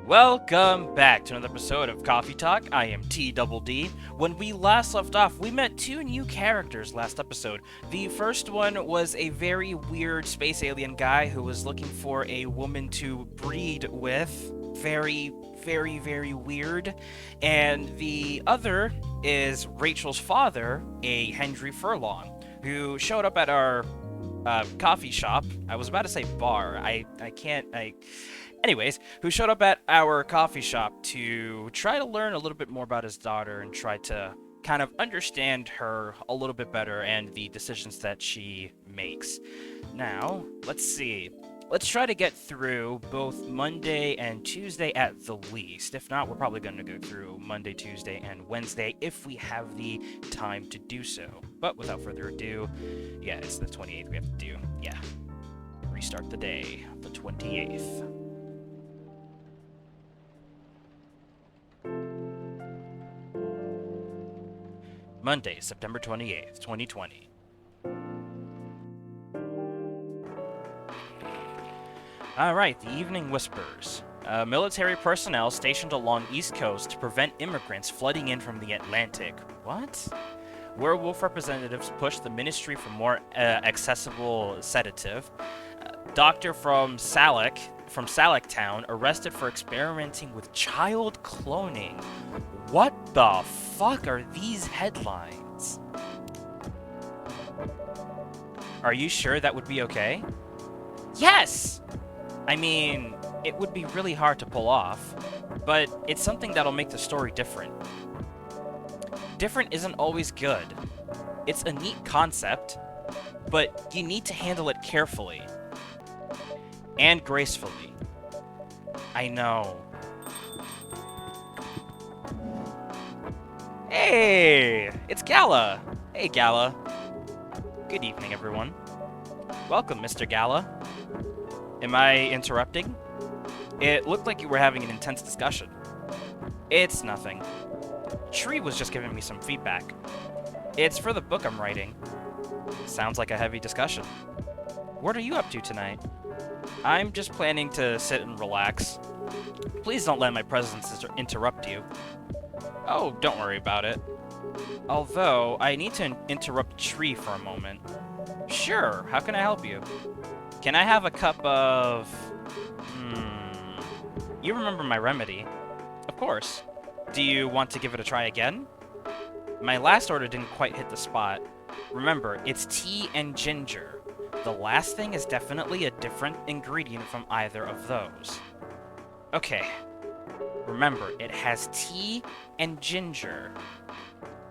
Welcome back to another episode of Coffee Talk. I am T Double D. When we last left off, we met two new characters last episode. The first one was a very weird space alien guy who was looking for a woman to breed with. Very weird. And the other is Rachel's father, a Henry Furlong, who showed up at our coffee shop. I was about to say bar. Anyways, who showed up at our coffee shop to try to learn a little bit more about his daughter and try to kind of understand her a little bit better and the decisions that she makes. Now, let's see. Let's try to get through both Monday and Tuesday at the least. If not, we're probably going to go through Monday, Tuesday, and Wednesday if we have the time to do so. But without further ado, yeah, it's the 28th we have to do. Yeah. Restart the day, the 28th. Monday, September 28th, 2020. Alright, the Evening Whispers. Military personnel stationed along East Coast to prevent immigrants flooding in from the Atlantic. What? Werewolf representatives push the ministry for more accessible sedative. Doctor from Salak Town arrested for experimenting with child cloning. What the fuck are these headlines? Are you sure that would be okay? Yes! I mean, it would be really hard to pull off, but it's something that'll make the story different. Different isn't always good. It's a neat concept, but you need to handle it carefully. And gracefully. I know. Hey! It's Gala! Hey, Gala. Good evening, everyone. Welcome, Mr. Gala. Am I interrupting? It looked like you were having an intense discussion. It's nothing. Tree was just giving me some feedback. It's for the book I'm writing. Sounds like a heavy discussion. What are you up to tonight? I'm just planning to sit and relax. Please don't let my presence interrupt you. Oh, don't worry about it. Although, I need to interrupt Tree for a moment. Sure, how can I help you? Can I have a cup of... You remember my remedy. Of course. Do you want to give it a try again? My last order didn't quite hit the spot. Remember, it's tea and ginger. The last thing is definitely a different ingredient from either of those. Okay. Remember, it has tea and ginger.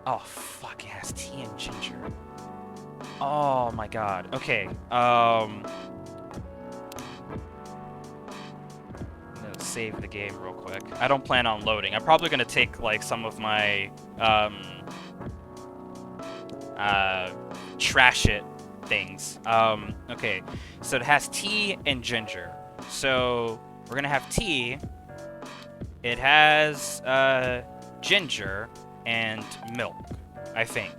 Oh, fuck, it has tea and ginger. Oh my god. Okay, I'm gonna save the game real quick. I don't plan on loading. I'm probably gonna take, like, some of my, trash it things. Okay, so it has tea and ginger. So, we're gonna have tea. It has, ginger and milk, I think.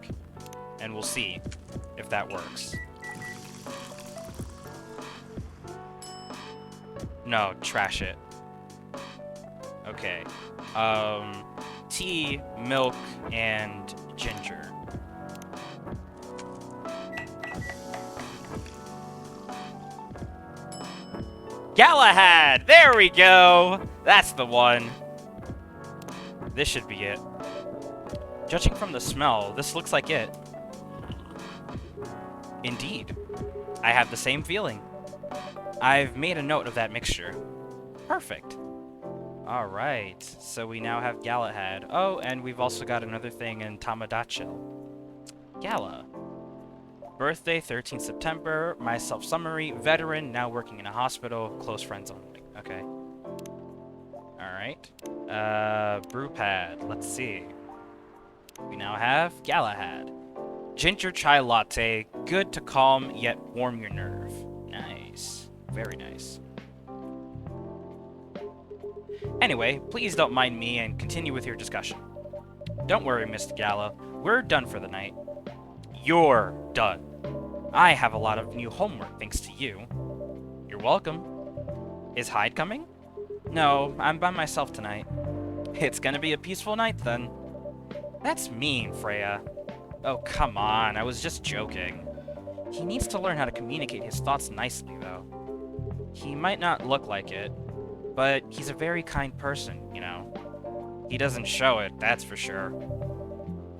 And we'll see if that works. No, trash it. Okay. Tea, milk, and ginger. Galahad! There we go! That's the one. This should be it. Judging from the smell, this looks like it. Indeed. I have the same feeling. I've made a note of that mixture. Perfect. Alright, so we now have Galahad. Oh, and we've also got another thing in Tamadachil. Gala. Birthday, 13th September. Myself summary. Veteran, now working in a hospital. Close friends only. Okay. Alright. Brewpad. Let's see. We now have Galahad. Ginger chai latte. Good to calm, yet warm your nerve. Nice. Very nice. Anyway, please don't mind me and continue with your discussion. Don't worry, Mr. Gala. We're done for the night. You're done. I have a lot of new homework thanks to you. You're welcome. Is Hyde coming? No, I'm by myself tonight. It's gonna be a peaceful night then. That's mean, Freya. Oh, come on, I was just joking. He needs to learn how to communicate his thoughts nicely, though. He might not look like it, but he's a very kind person, you know. He doesn't show it, that's for sure.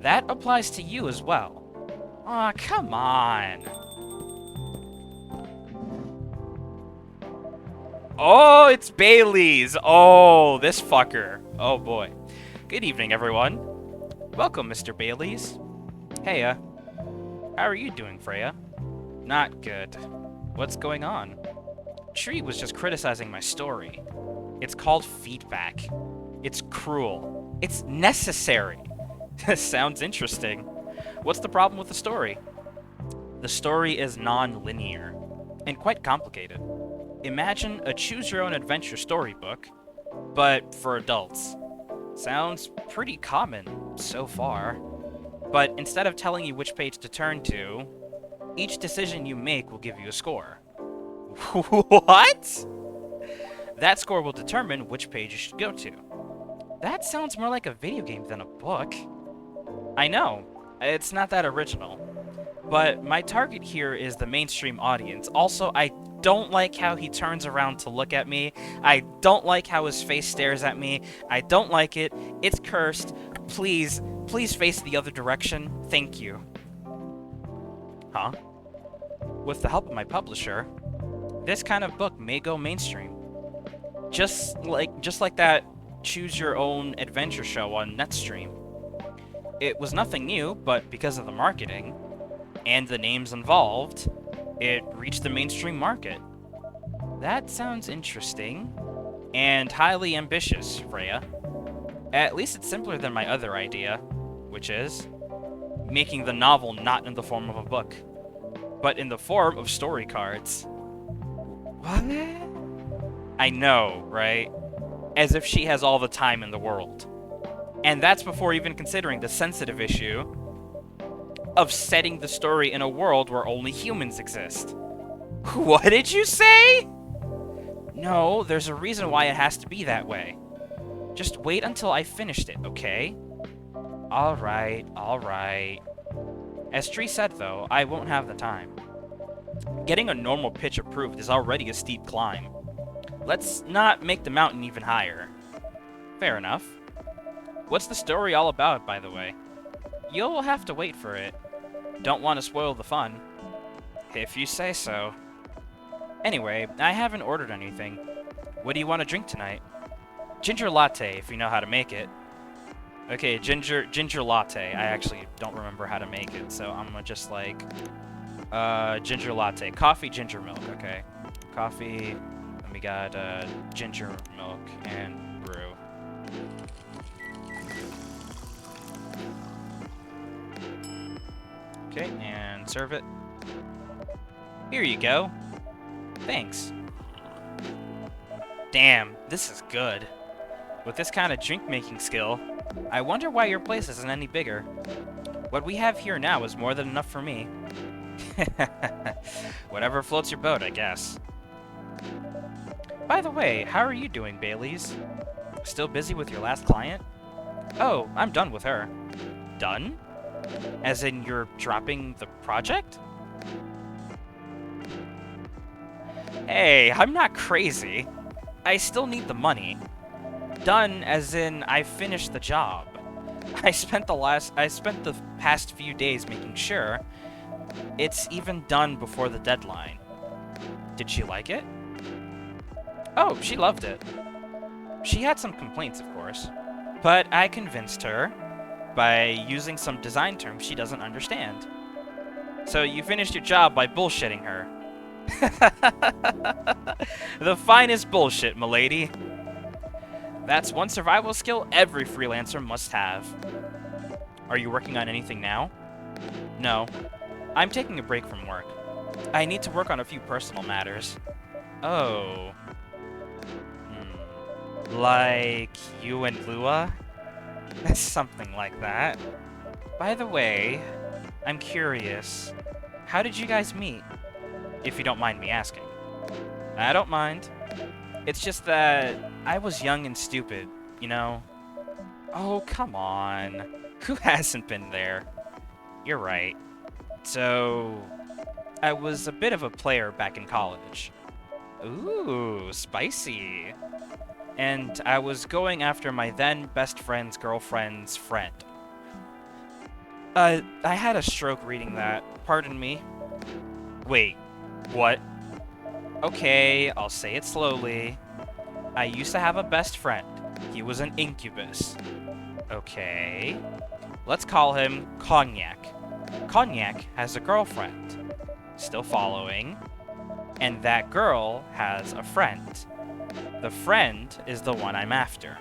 That applies to you as well. Aw, come on. Oh, it's Bailey's. Oh, this fucker. Oh, boy. Good evening, everyone. Welcome, Mr. Bailey's. Heya. How are you doing, Freya? Not good. What's going on? Tree was just criticizing my story. It's called feedback. It's cruel. It's necessary. Sounds interesting. What's the problem with the story? The story is non-linear and quite complicated. Imagine a choose-your-own-adventure storybook, but for adults. Sounds pretty common so far. But instead of telling you which page to turn to, each decision you make will give you a score. What? That score will determine which page you should go to. That sounds more like a video game than a book. I know, it's not that original. But my target here is the mainstream audience. Also, I don't like how he turns around to look at me. I don't like how his face stares at me. I don't like it. It's cursed. Please face the other direction. Thank you. Huh? With the help of my publisher, this kind of book may go mainstream. Just like that Choose Your Own Adventure show on Netstream. It was nothing new, but because of the marketing and the names involved, it reached the mainstream market. That sounds interesting and highly ambitious, Freya. At least it's simpler than my other idea, which is making the novel not in the form of a book, but in the form of story cards. What? I know, right? As if she has all the time in the world. And that's before even considering the sensitive issue of setting the story in a world where only humans exist. What did you say? No, there's a reason why it has to be that way. Just wait until I finished it, okay? Alright, alright. As Tree said, though, I won't have the time. Getting a normal pitch approved is already a steep climb. Let's not make the mountain even higher. Fair enough. What's the story all about, by the way? You'll have to wait for it. Don't want to spoil the fun. If you say so. Anyway, I haven't ordered anything. What do you want to drink tonight? Ginger latte, if you know how to make it. Okay, ginger latte. I actually don't remember how to make it, so I'm gonna just like... ginger latte. Coffee, ginger milk, okay. Coffee, and we got ginger milk and brew. Okay, and serve it. Here you go. Thanks. Damn, this is good. With this kind of drink-making skill, I wonder why your place isn't any bigger. What we have here now is more than enough for me. Whatever floats your boat, I guess. By the way, how are you doing, Bailey's? Still busy with your last client? Oh, I'm done with her. Done? As in you're dropping the project? Hey, I'm not crazy. I still need the money. Done as in I finished the job. I spent the past few days making sure it's even done before the deadline. Did she like it? Oh, she loved it. She had some complaints, of course, but I convinced her by using some design terms she doesn't understand. So you finished your job by bullshitting her. The finest bullshit, milady. That's one survival skill every freelancer must have. Are you working on anything now? No. I'm taking a break from work. I need to work on a few personal matters. Oh. Like you and Lua? Something like that. By the way, I'm curious. How did you guys meet? If you don't mind me asking. I don't mind. It's just that I was young and stupid, you know? Oh, come on. Who hasn't been there? You're right. So, I was a bit of a player back in college. Ooh, spicy. And I was going after my then best friend's girlfriend's friend. I had a stroke reading that. Pardon me. Wait, what? Okay, I'll say it slowly. I used to have a best friend. He was an incubus. Okay. Let's call him Cognac. Cognac has a girlfriend. Still following. And that girl has a friend. The friend is the one I'm after.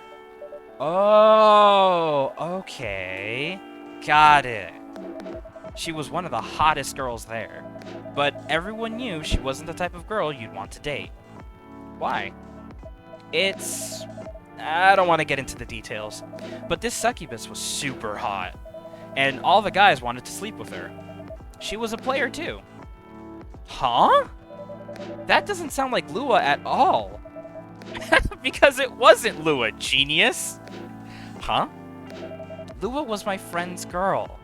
Oh, okay. Got it. She was one of the hottest girls there. But everyone knew she wasn't the type of girl you'd want to date. Why? I don't want to get into the details. But this succubus was super hot. And all the guys wanted to sleep with her. She was a player too. Huh? That doesn't sound like Lua at all. Because it wasn't Lua, genius. Huh? Lua was my friend's girl.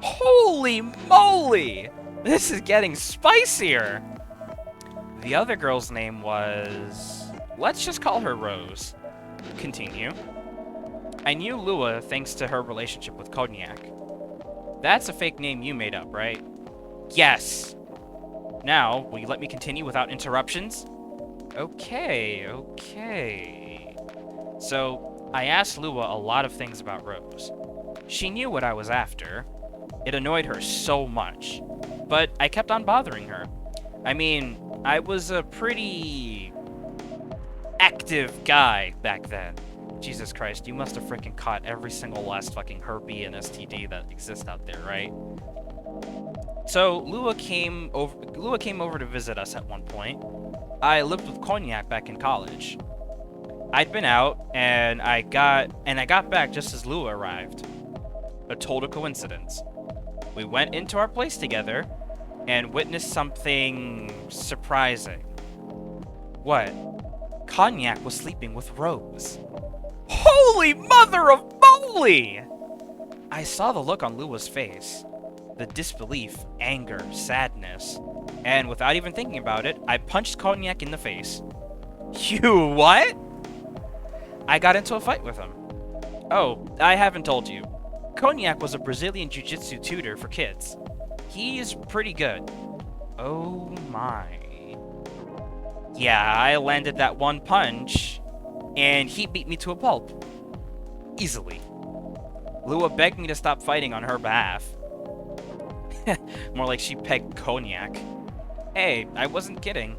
Holy moly! This is getting spicier! The other girl's name was... let's just call her Rose. Continue. I knew Lua thanks to her relationship with Cognac. That's a fake name you made up, right? Yes! Now, will you let me continue without interruptions? Okay. So, I asked Lua a lot of things about Rose. She knew what I was after. It annoyed her so much. But I kept on bothering her. I mean, I was a pretty active guy back then. Jesus Christ, you must have freaking caught every single last fucking herpes and STD that exists out there, right? So, Lua came over to visit us at one point. I lived with Cognac back in college. I'd been out, and I got back just as Lua arrived. A total coincidence. We went into our place together, and witnessed something surprising. What? Cognac was sleeping with Rose. Holy mother of moly! I saw the look on Lua's face. The disbelief, anger, sadness. And without even thinking about it, I punched Cognac in the face. You what? I got into a fight with him. Oh, I haven't told you. Cognac was a Brazilian jiu-jitsu tutor for kids. He's pretty good. Oh my. Yeah, I landed that one punch, and he beat me to a pulp. Easily. Lua begged me to stop fighting on her behalf. More like she pegged Cognac. Hey, I wasn't kidding.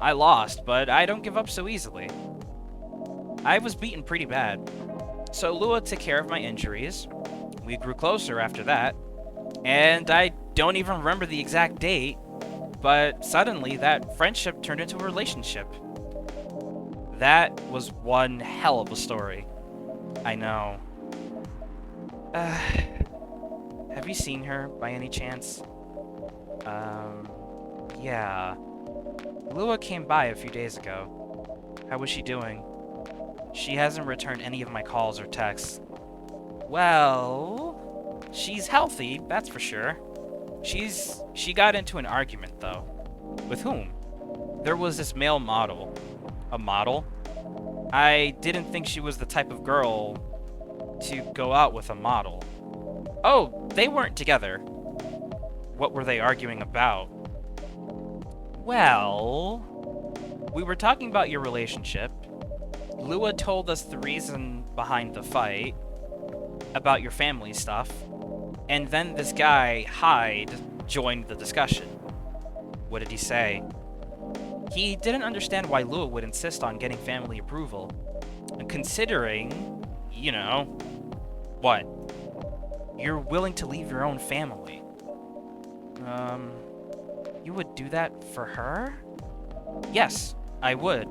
I lost, but I don't give up so easily. I was beaten pretty bad. So Lua took care of my injuries. We grew closer after that. And I don't even remember the exact date, but suddenly that friendship turned into a relationship. That was one hell of a story. I know. Have you seen her by any chance? Yeah. Lua came by a few days ago. How was she doing? She hasn't returned any of my calls or texts. Well, she's healthy, that's for sure. She got into an argument, though. With whom? There was this male model. A model? I didn't think she was the type of girl to go out with a model. Oh, they weren't together. What were they arguing about? Well, we were talking about your relationship. Lua told us the reason behind the fight, about your family stuff, and then this guy, Hyde, joined the discussion. What did he say? He didn't understand why Lua would insist on getting family approval, considering, you know, what? You're willing to leave your own family. You would do that for her? Yes, I would.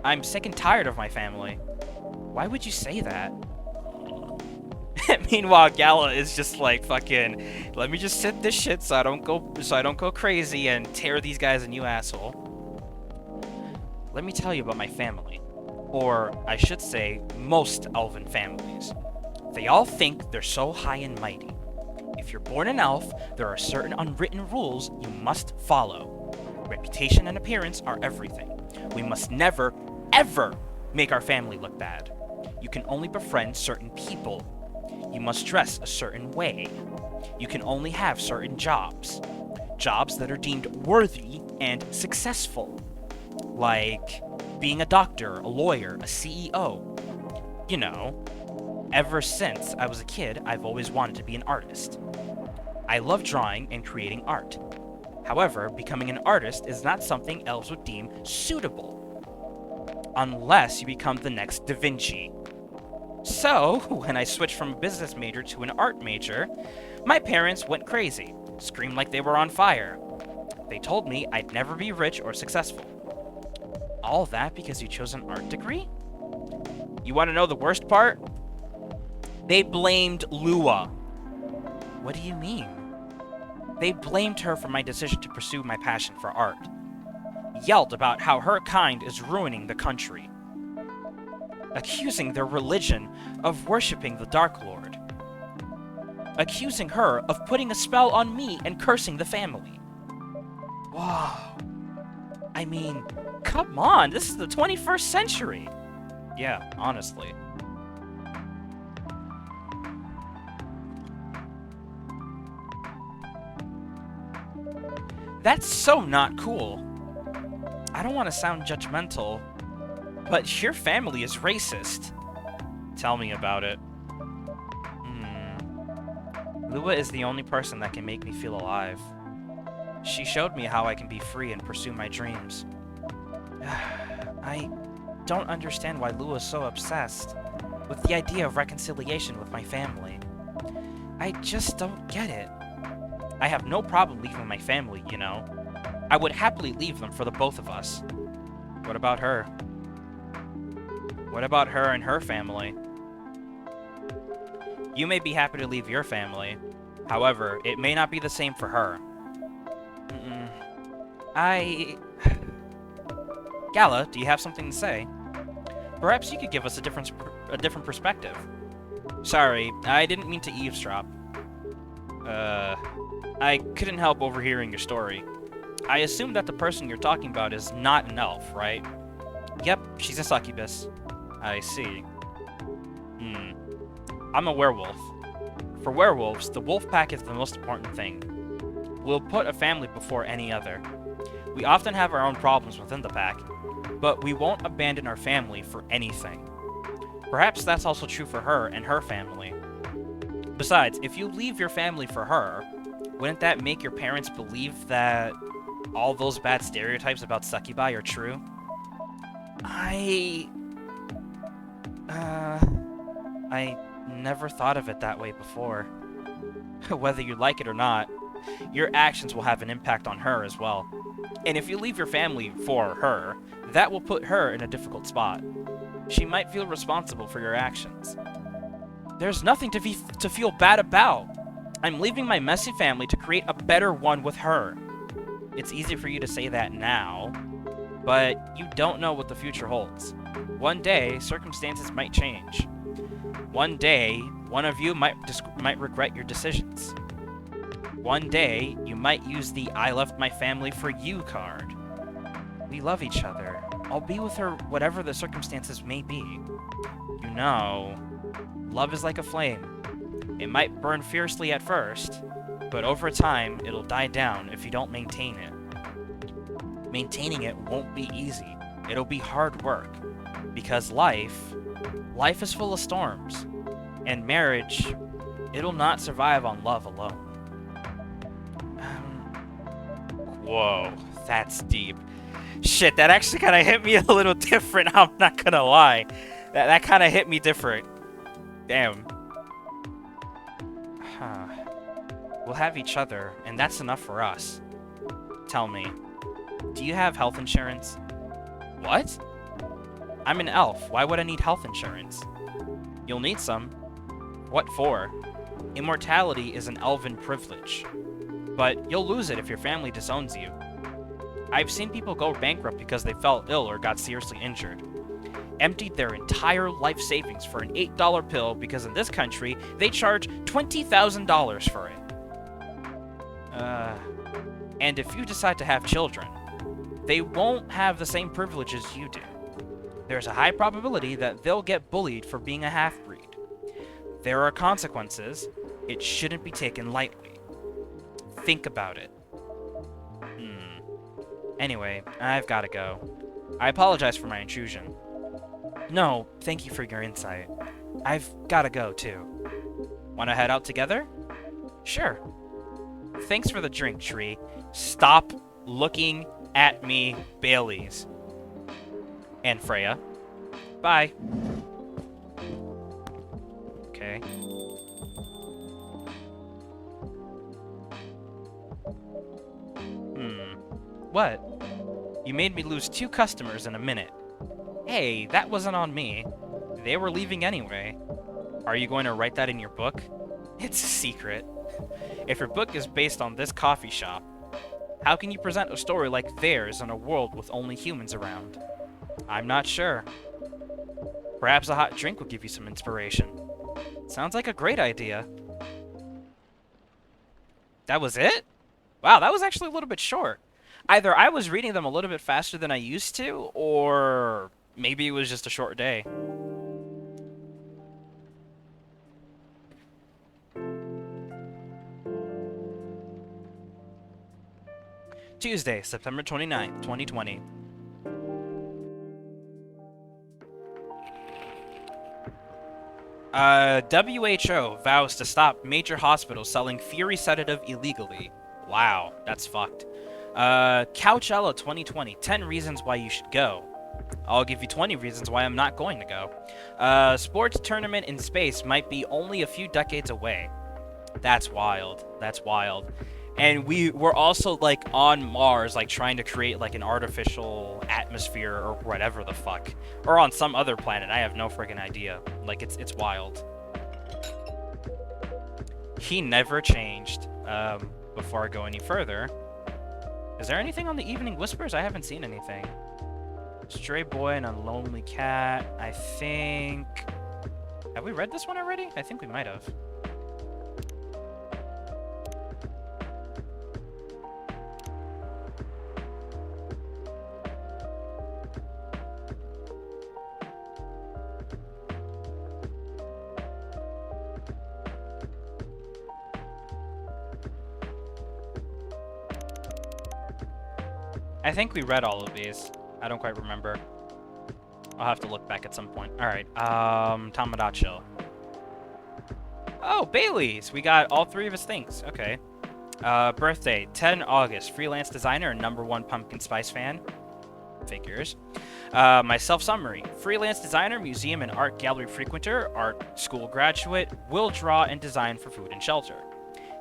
I'm sick and tired of my family. Why would you say that? Meanwhile, Gala is just like fucking, let me just sit this shit so I don't go crazy and tear these guys a new asshole. let me tell you about my family. Or, I should say, most elven families. They all think they're so high and mighty. If you're born an elf, there are certain unwritten rules you must follow. Reputation and appearance are everything. We must never, ever make our family look bad. You can only befriend certain people. You must dress a certain way. You can only have certain jobs. Jobs that are deemed worthy and successful. Like being a doctor, a lawyer, a CEO. You know, ever since I was a kid, I've always wanted to be an artist. I love drawing and creating art. However, becoming an artist is not something elves would deem suitable. Unless you become the next Da Vinci. So, when I switched from a business major to an art major, my parents went crazy, screamed like they were on fire. They told me I'd never be rich or successful. All that because you chose an art degree? You want to know the worst part? They blamed Lua. What do you mean? They blamed her for my decision to pursue my passion for art. Yelled about how her kind is ruining the country. Accusing their religion of worshipping the Dark Lord. Accusing her of putting a spell on me and cursing the family. Wow. I mean, come on, this is the 21st century. Yeah, honestly. That's so not cool. I don't want to sound judgmental, but your family is racist. Tell me about it. Lua is the only person that can make me feel alive. She showed me how I can be free and pursue my dreams. I don't understand why Lua is so obsessed with the idea of reconciliation with my family. I just don't get it. I have no problem leaving my family, you know. I would happily leave them for the both of us. What about her? What about her and her family? You may be happy to leave your family. However, it may not be the same for her. Gala, do you have something to say? Perhaps you could give us a different perspective. Sorry, I didn't mean to eavesdrop. I couldn't help overhearing your story. I assume that the person you're talking about is not an elf, right? Yep, she's a succubus. I see. I'm a werewolf. For werewolves, the wolf pack is the most important thing. We'll put a family before any other. We often have our own problems within the pack, but we won't abandon our family for anything. Perhaps that's also true for her and her family. Besides, if you leave your family for her, wouldn't that make your parents believe that all those bad stereotypes about succubi are true? I never thought of it that way before. Whether you like it or not, your actions will have an impact on her as well. And if you leave your family for her, that will put her in a difficult spot. She might feel responsible for your actions. There's nothing to feel bad about. I'm leaving my messy family to create a better one with her. It's easy for you to say that now, but you don't know what the future holds. One day, circumstances might change. One day, one of you might regret your decisions. One day, you might use the I left my family for you card. We love each other. I'll be with her whatever the circumstances may be. You know, love is like a flame. It might burn fiercely at first, but over time, it'll die down if you don't maintain it. Maintaining it won't be easy. It'll be hard work. Because life is full of storms. And marriage, it'll not survive on love alone. Whoa, that's deep. Shit, that actually kind of hit me a little different, I'm not gonna lie. That kind of hit me different. Damn. Huh. We'll have each other, and that's enough for us. Tell me, do you have health insurance? What? I'm an elf. Why would I need health insurance? You'll need some. What for? Immortality is an elven privilege. But you'll lose it if your family disowns you. I've seen people go bankrupt because they fell ill or got seriously injured. Emptied their entire life savings for an $8 pill because in this country, they charge $20,000 for it. And if you decide to have children, they won't have the same privileges you do. There's a high probability that they'll get bullied for being a half-breed. There are consequences. It shouldn't be taken lightly. Think about it. Anyway, I've gotta go. I apologize for my intrusion. No, thank you for your insight. I've gotta go, too. Wanna head out together? Sure. Thanks for the drink, Tree. Stop looking at me, Baileys. And Freya. Bye. Okay. What? You made me lose 2 customers in a minute. Hey, that wasn't on me. They were leaving anyway. Are you going to write that in your book? It's a secret. If your book is based on this coffee shop, how can you present a story like theirs in a world with only humans around? I'm not sure. Perhaps a hot drink will give you some inspiration. Sounds like a great idea. That was it? Wow, that was actually a little bit short. Either I was reading them a little bit faster than I used to, or maybe it was just a short day. Tuesday, September 29th, 2020. WHO vows to stop major hospitals selling Fury sedative illegally. Wow, that's fucked. Coachella 2020, 10 reasons why you should go. I'll give you 20 reasons why I'm not going to go. Sports tournament in space might be only a few decades away. That's wild. That's wild. And we're also, like, on Mars, like, trying to create, like, an artificial atmosphere or whatever the fuck. Or on some other planet. I have no friggin' idea. Like, it's wild. He never changed. Before I go any further, is there anything on the Evening Whispers? I haven't seen anything. Stray Boy and a Lonely Cat. I think... Have we read this one already? I think we might have. I think we read all of these. I don't quite remember. I'll have to look back at some point. Alright, Tamagotchi. Oh, Bailey's! We got all 3 of his things. Okay. Birthday, 10 August. Freelance designer and #1 pumpkin spice fan. Figures. My self-summary. Freelance designer, museum and art gallery frequenter, art school graduate, will draw and design for food and shelter.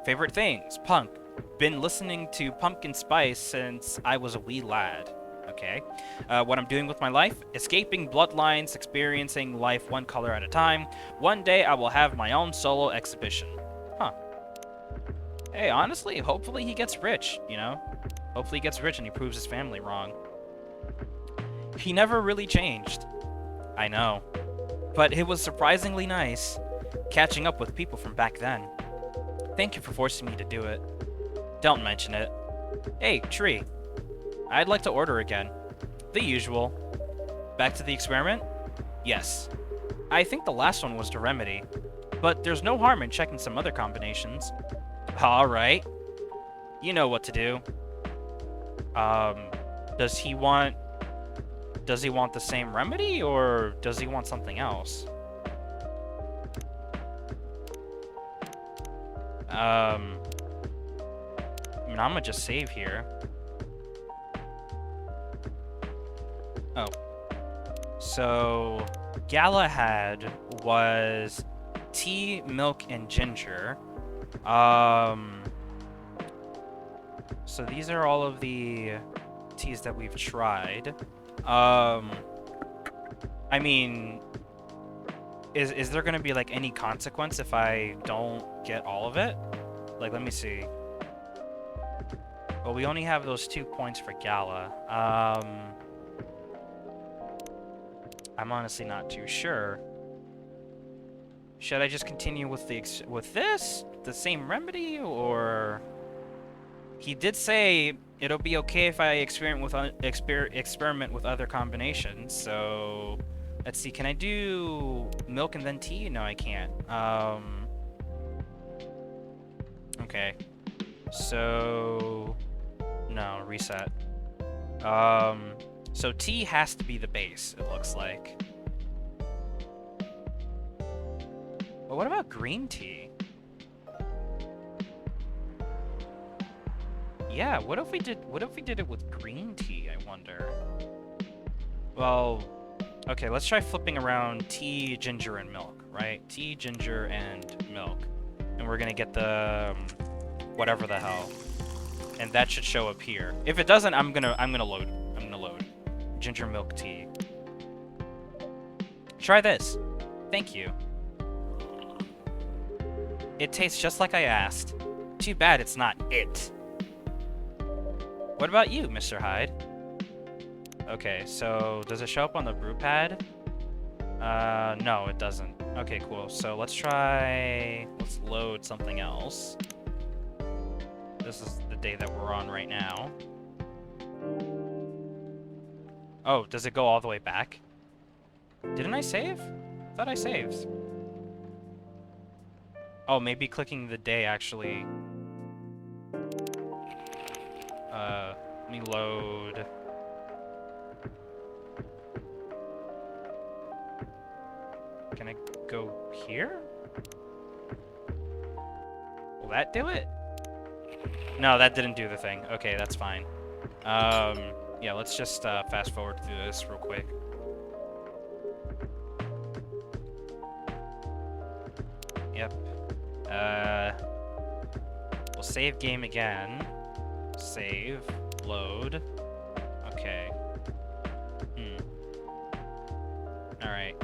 Favorite things, punk. Been listening to Pumpkin Spice since I was a wee lad. Okay. What I'm doing with my life? Escaping bloodlines, experiencing life one color at a time. One day I will have my own solo exhibition. Huh. Hey, honestly, hopefully he gets rich, you know? Hopefully he gets rich and he proves his family wrong. He never really changed. I know. But it was surprisingly nice catching up with people from back then. Thank you for forcing me to do it. Don't mention it. Hey, Tree. I'd like to order again. The usual. Back to the experiment? Yes. I think the last one was to remedy, but there's no harm in checking some other combinations. Alright. You know what to do. Does he want the same remedy, or does he want something else? I mean, I'm gonna just save here. Oh. So, Galahad was tea, milk, and ginger. So these are all of the teas that we've tried. I mean, is there gonna be, like, any consequence if I don't get all of it? Like, let me see. Well, we only have those 2 points for Gala. I'm honestly not too sure. Should I just continue with the same remedy, or he did say it'll be okay if I experiment with other combinations. So let's see. Can I do milk and then tea? No, I can't. Okay. So no, reset. So tea has to be the base, it looks like. But what about green tea? Yeah, what if we did it with green tea, I wonder? Well, okay, let's try flipping around tea, ginger, and milk, right? Tea, ginger, and milk. And we're gonna get the whatever the hell. And that should show up here. If it doesn't, I'm gonna load. Ginger milk tea. Try this. Thank you. It tastes just like I asked. Too bad it's not it. What about you, Mr. Hyde? Okay, so does it show up on the brew pad? No, it doesn't. Okay, cool. So let's load something else. This is the day that we're on right now. Oh, does it go all the way back? Didn't I save? I thought I saved. Oh, maybe clicking the day actually... let me load... Can I go here? Will that do it? No, that didn't do the thing. Okay, that's fine. Yeah, let's just fast forward through this real quick. Yep. We'll save game again. Save. Load. Okay. Alright.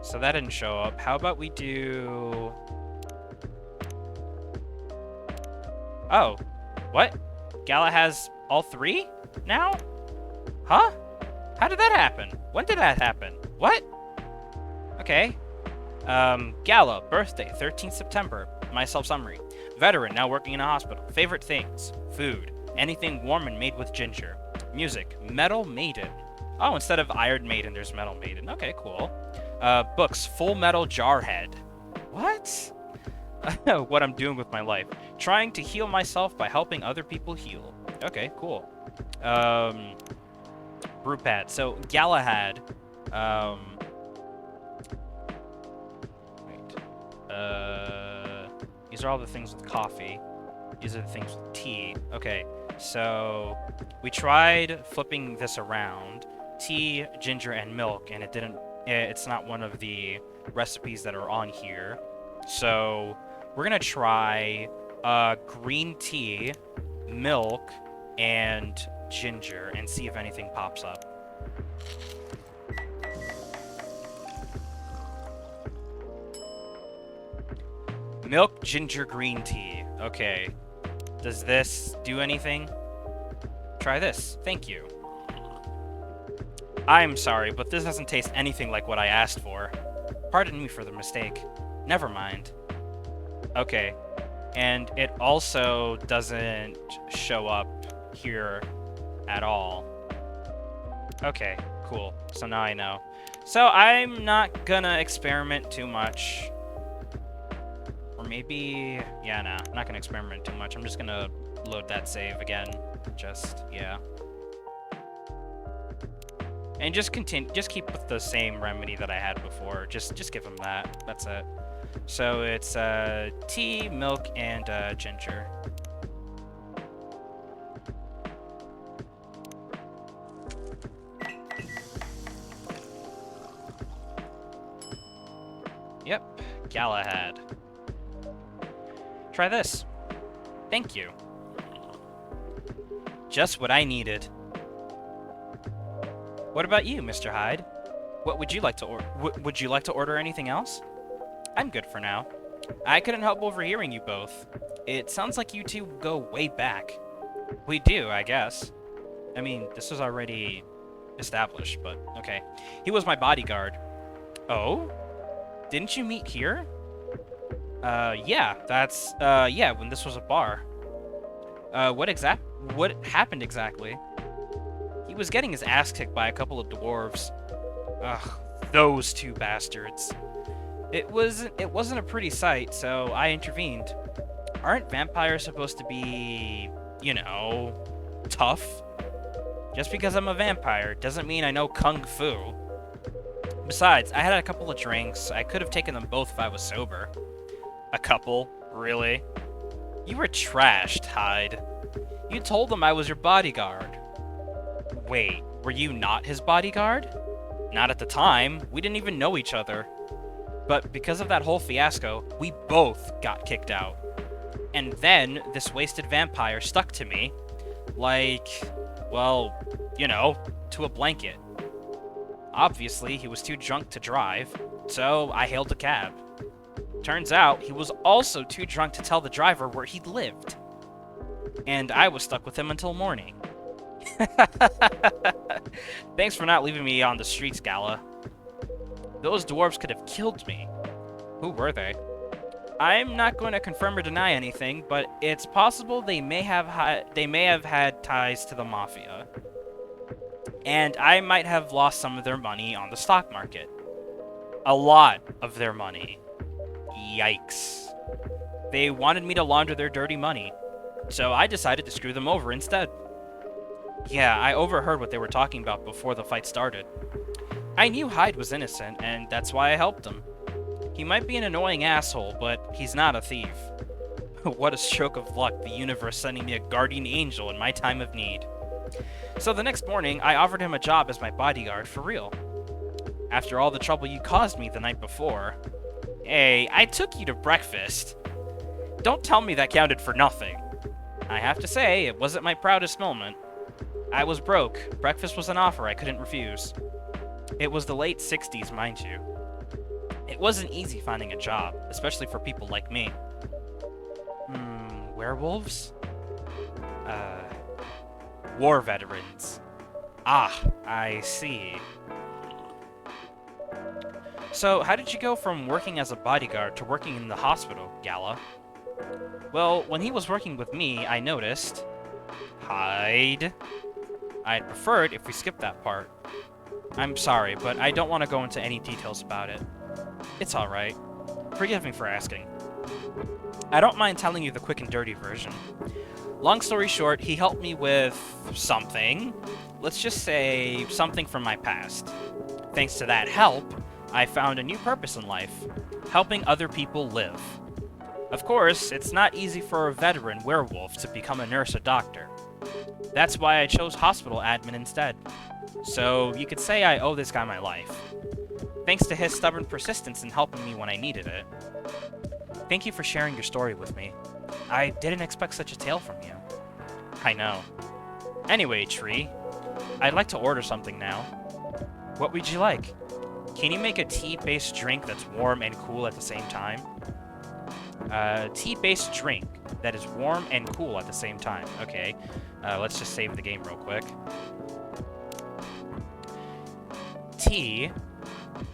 So that didn't show up. How about we do... Oh. What? Gala has all 3 now? Huh? How did that happen? When did that happen? What? Okay. Gala, birthday, 13th September. Myself summary. Veteran, now working in a hospital. Favorite things. Food. Anything warm and made with ginger. Music. Metal Maiden. Oh, instead of Iron Maiden, there's Metal Maiden. Okay, cool. Books. Full Metal Jarhead. What? What I'm doing with my life. Trying to heal myself by helping other people heal. Okay, cool. Brewpad. So, Galahad. These are all the things with coffee. These are the things with tea. Okay, so we tried flipping this around. Tea, ginger, and milk, and it didn't... It's not one of the recipes that are on here. So we're gonna try green tea, milk, and ginger, and see if anything pops up. Milk, ginger, green tea. Okay. Does this do anything? Try this. Thank you. I'm sorry, but this doesn't taste anything like what I asked for. Pardon me for the mistake. Never mind. Okay. And it also doesn't show up here at all. Okay, cool. So now I know. So I'm not gonna experiment too much. Or maybe... Yeah, nah. I'm not gonna experiment too much. I'm just gonna load that save again. Just, yeah. And just continue, just keep with the same remedy that I had before. Just give him that. That's it. So it's tea, milk, and ginger. Yep, Galahad. Try this. Thank you. Just what I needed. What about you, Mr. Hyde? What would you like to order? Would you like to order anything else? I'm good for now. I couldn't help overhearing you both. It sounds like you two go way back. We do, I guess. I mean, this was already established, but okay. He was my bodyguard. Oh? Didn't you meet here? Yeah, yeah, when this was a bar. What happened exactly? He was getting his ass kicked by a couple of dwarves. Ugh, those two bastards. It wasn't a pretty sight, so I intervened. Aren't vampires supposed to be, you know, tough? Just because I'm a vampire doesn't mean I know kung fu. Besides, I had a couple of drinks. I could have taken them both if I was sober. A couple? Really? You were trashed, Hyde. You told them I was your bodyguard. Wait, were you not his bodyguard? Not at the time. We didn't even know each other. But because of that whole fiasco, we both got kicked out. And then this wasted vampire stuck to me like, well, you know, to a blanket. Obviously, he was too drunk to drive, so I hailed a cab. Turns out, he was also too drunk to tell the driver where he lived. And I was stuck with him until morning. Thanks for not leaving me on the streets, Gala. Those dwarves could have killed me. Who were they? I'm not going to confirm or deny anything, but it's possible they may have had ties to the mafia. And I might have lost some of their money on the stock market. A lot of their money. Yikes. They wanted me to launder their dirty money, so I decided to screw them over instead. Yeah, I overheard what they were talking about before the fight started. I knew Hyde was innocent, and that's why I helped him. He might be an annoying asshole, but he's not a thief. What a stroke of luck, the universe sending me a guardian angel in my time of need. So the next morning, I offered him a job as my bodyguard for real. After all the trouble you caused me the night before. Hey, I took you to breakfast. Don't tell me that counted for nothing. I have to say, it wasn't my proudest moment. I was broke. Breakfast was an offer I couldn't refuse. It was the late 60s, mind you. It wasn't easy finding a job, especially for people like me. Werewolves? War veterans. Ah, I see. So, how did you go from working as a bodyguard to working in the hospital, Gala? Well, when he was working with me, I noticed... Hyde. I'd prefer it if we skipped that part. I'm sorry, but I don't want to go into any details about it. It's alright. Forgive me for asking. I don't mind telling you the quick and dirty version. Long story short, he helped me with something. Let's just say something from my past. Thanks to that help, I found a new purpose in life. Helping other people live. Of course, it's not easy for a veteran werewolf to become a nurse or doctor. That's why I chose hospital admin instead. So you could say I owe this guy my life. Thanks to his stubborn persistence in helping me when I needed it. Thank you for sharing your story with me. I didn't expect such a tale from you. I know. Anyway, Tree, I'd like to order something now. What would you like? Can you make a tea-based drink that's warm and cool at the same time? Tea-based drink that is warm and cool at the same time. Okay, let's just save the game real quick. Tea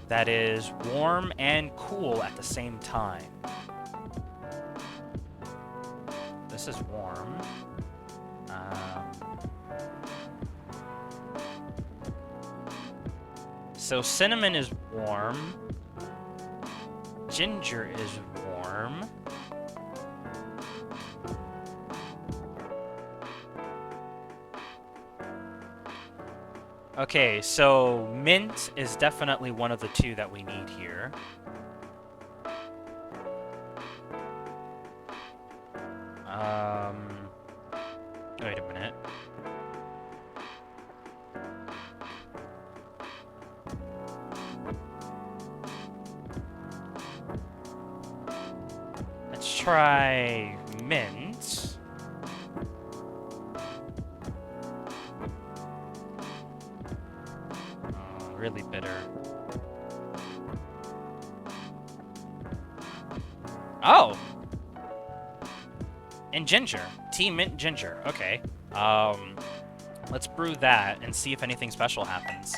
that is warm and cool at the same time. This is warm. So cinnamon is warm. Ginger is warm. Okay, so mint is definitely one of the two that we need here. Wait a minute. Let's try mint. Oh, really bitter. Oh! And ginger. Tea, mint, ginger. Okay. Let's brew that and see if anything special happens.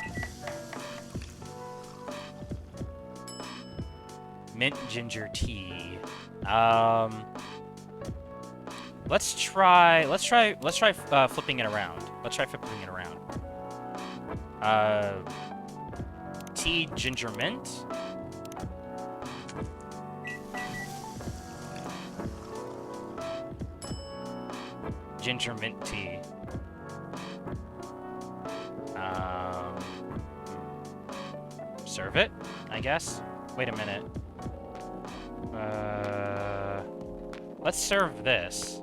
Mint ginger tea. Let's try flipping it around. Let's try flipping it around. Tea, ginger, mint. Ginger mint tea. Serve it, I guess. Wait a minute. Let's serve this.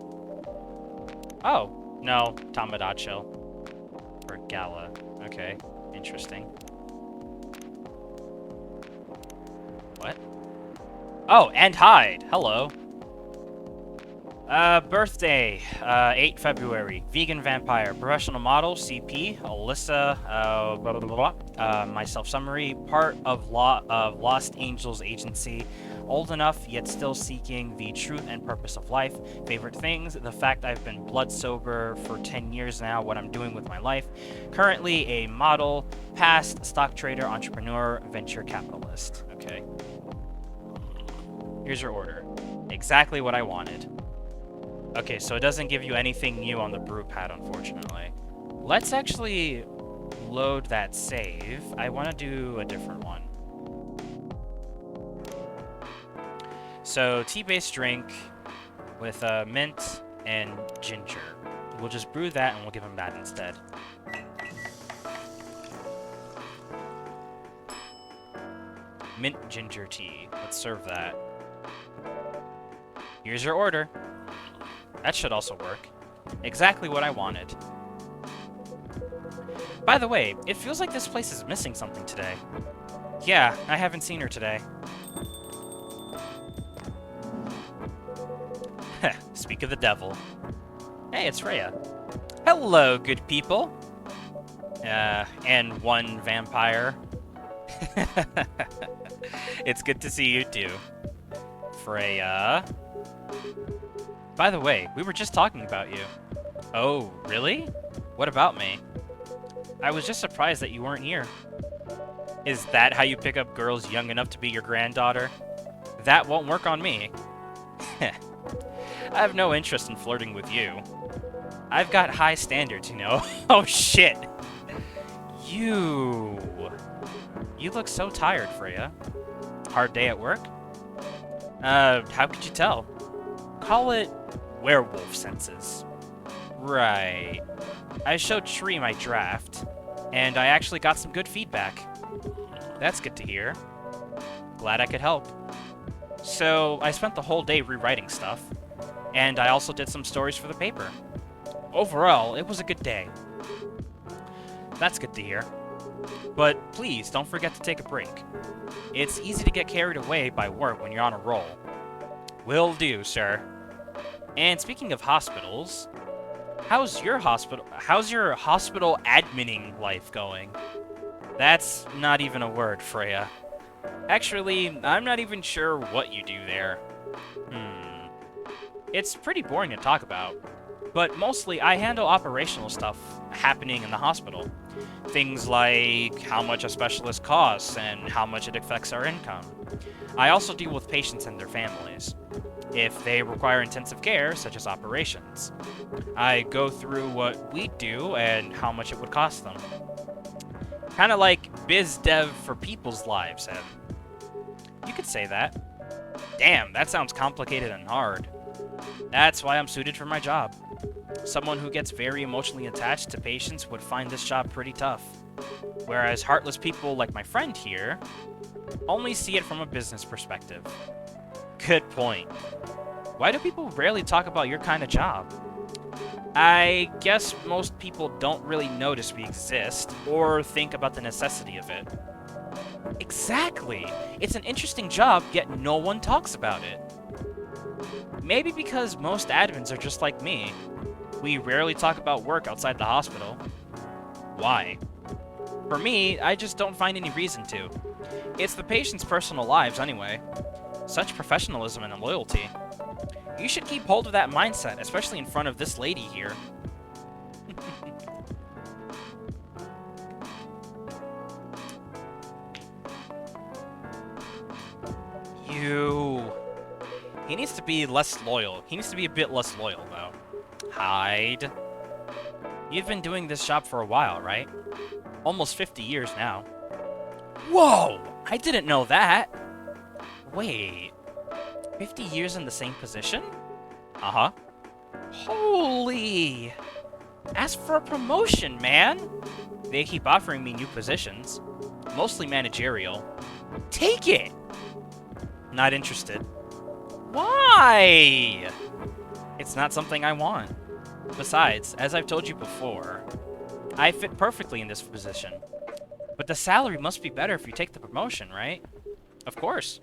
Oh, no, Tamadacho. For Gala. Okay, interesting. What? Oh, and hide. Hello. Birthday, 8 February. Vegan vampire. Professional model, CP. Alyssa, blah, blah, blah, blah. My self-summary. Part of Lost Angels Agency. Old enough, yet still seeking the truth and purpose of life. Favorite things, the fact I've been blood sober for 10 years now, what I'm doing with my life. Currently a model, past stock trader, entrepreneur, venture capitalist. Okay. Here's your order. Exactly what I wanted. Okay, so it doesn't give you anything new on the brew pad, unfortunately. Let's actually load that save. I want to do a different one. So, tea-based drink with mint and ginger. We'll just brew that and we'll give him that instead. Mint ginger tea. Let's serve that. Here's your order. That should also work. Exactly what I wanted. By the way, it feels like this place is missing something today. Yeah, I haven't seen her today. Speak of the devil. Hey, it's Freya. Hello, good people. And one vampire. It's good to see you too. Freya. By the way, we were just talking about you. Oh, really? What about me? I was just surprised that you weren't here. Is that how you pick up girls young enough to be your granddaughter? That won't work on me. I have no interest in flirting with you. I've got high standards, you know. Oh, shit. You look so tired, Freya. Hard day at work? How could you tell? Call it werewolf senses. Right. I showed Tree my draft, and I actually got some good feedback. That's good to hear. Glad I could help. So, I spent the whole day rewriting stuff, and I also did some stories for the paper. Overall, it was a good day. That's good to hear. But please, don't forget to take a break. It's easy to get carried away by work when you're on a roll. Will do, sir. And speaking of hospitals, how's your hospital adminning life going? That's not even a word, Freya. Actually, I'm not even sure what you do there. It's pretty boring to talk about, but mostly I handle operational stuff happening in the hospital. Things like how much a specialist costs and how much it affects our income. I also deal with patients and their families, if they require intensive care, such as operations. I go through what we do and how much it would cost them. Kind of like biz dev for people's lives, Em. You could say that. Damn, that sounds complicated and hard. That's why I'm suited for my job. Someone who gets very emotionally attached to patients would find this job pretty tough. Whereas heartless people like my friend here only see it from a business perspective. Good point. Why do people rarely talk about your kind of job? I guess most people don't really notice we exist or think about the necessity of it. Exactly! It's an interesting job, yet no one talks about it. Maybe because most admins are just like me. We rarely talk about work outside the hospital. Why? For me, I just don't find any reason to. It's the patient's personal lives anyway. Such professionalism and loyalty. You should keep hold of that mindset, especially in front of this lady here. He needs to be less loyal. He needs to be a bit less loyal, though. Hide. You've been doing this job for a while, right? Almost 50 years now. Whoa! I didn't know that! Wait... 50 years in the same position? Uh-huh. Holy! Ask for a promotion, man! They keep offering me new positions. Mostly managerial. Take it! Not interested. Why? It's not something I want. Besides, as I've told you before, I fit perfectly in this position. But the salary must be better if you take the promotion, right? Of course.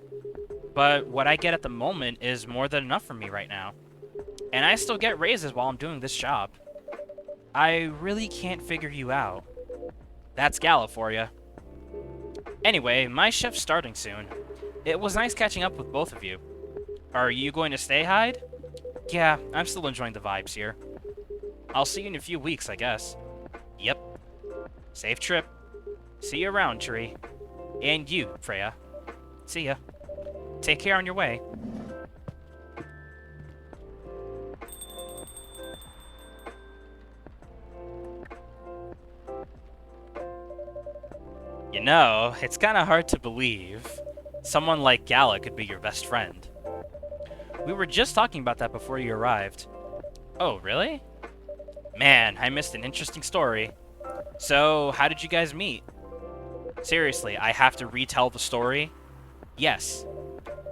But what I get at the moment is more than enough for me right now. And I still get raises while I'm doing this job. I really can't figure you out. That's Gala for you. Anyway, my shift's starting soon. It was nice catching up with both of you. Are you going to stay, Hyde? Yeah, I'm still enjoying the vibes here. I'll see you in a few weeks, I guess. Yep. Safe trip. See you around, Tree. And you, Freya. See ya. Take care on your way. You know, it's kind of hard to believe someone like Gala could be your best friend. We were just talking about that before you arrived. Oh, really? Man, I missed an interesting story. So, how did you guys meet? Seriously, I have to retell the story? Yes.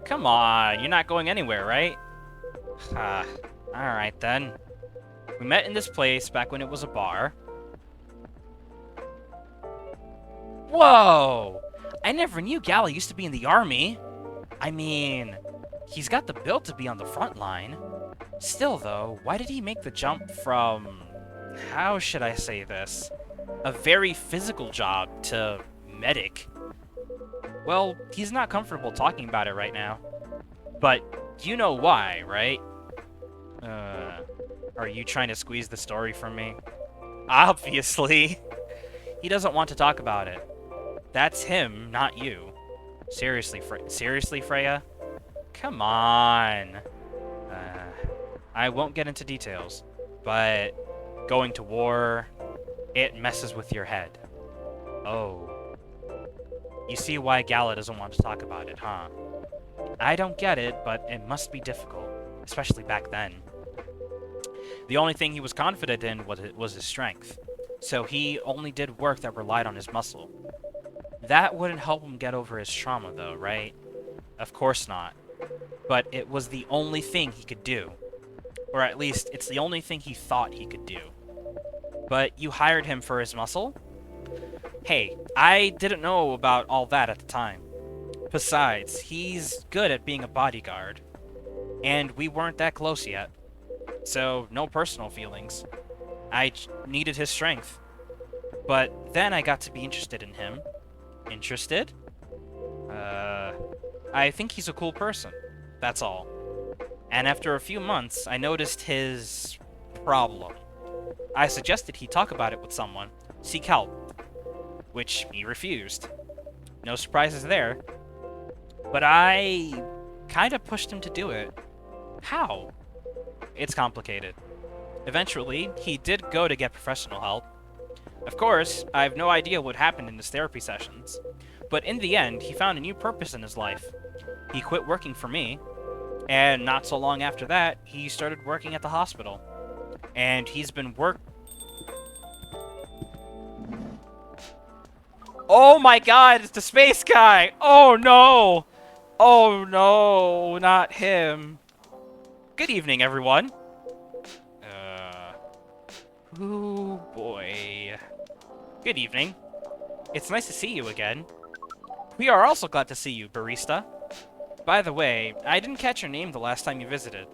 Come on, you're not going anywhere, right? Alright then. We met in this place back when it was a bar. Whoa! I never knew Gala used to be in the army. I mean, he's got the build to be on the front line. Still though, why did he make the jump from... how should I say this? A very physical job to medic? Well, he's not comfortable talking about it right now. But you know why, right? Are you trying to squeeze the story from me? Obviously. He doesn't want to talk about it. That's him, not you. Seriously, Freya? Come on. I won't get into details, but going to war, it messes with your head. Oh. You see why Gala doesn't want to talk about it, huh? I don't get it, but it must be difficult, especially back then. The only thing he was confident in was his strength, so he only did work that relied on his muscle. That wouldn't help him get over his trauma, though, right? Of course not. But it was the only thing he could do. Or at least, it's the only thing he thought he could do. But you hired him for his muscle? Hey, I didn't know about all that at the time. Besides, he's good at being a bodyguard. And we weren't that close yet. So, no personal feelings. I needed his strength. But then I got to be interested in him. Interested? I think he's a cool person. That's all. And after a few months, I noticed his problem. I suggested he talk about it with someone, seek help, which he refused. No surprises there. But I kind of pushed him to do it. How? It's complicated. Eventually, he did go to get professional help. Of course, I have no idea what happened in his therapy sessions, but in the end, he found a new purpose in his life. He quit working for me, and not so long after that, he started working at the hospital. And he's been Oh my god, it's the space guy! Oh no! Oh no, not him. Good evening, everyone. Oh boy. Good evening. It's nice to see you again. We are also glad to see you, barista. By the way, I didn't catch your name the last time you visited.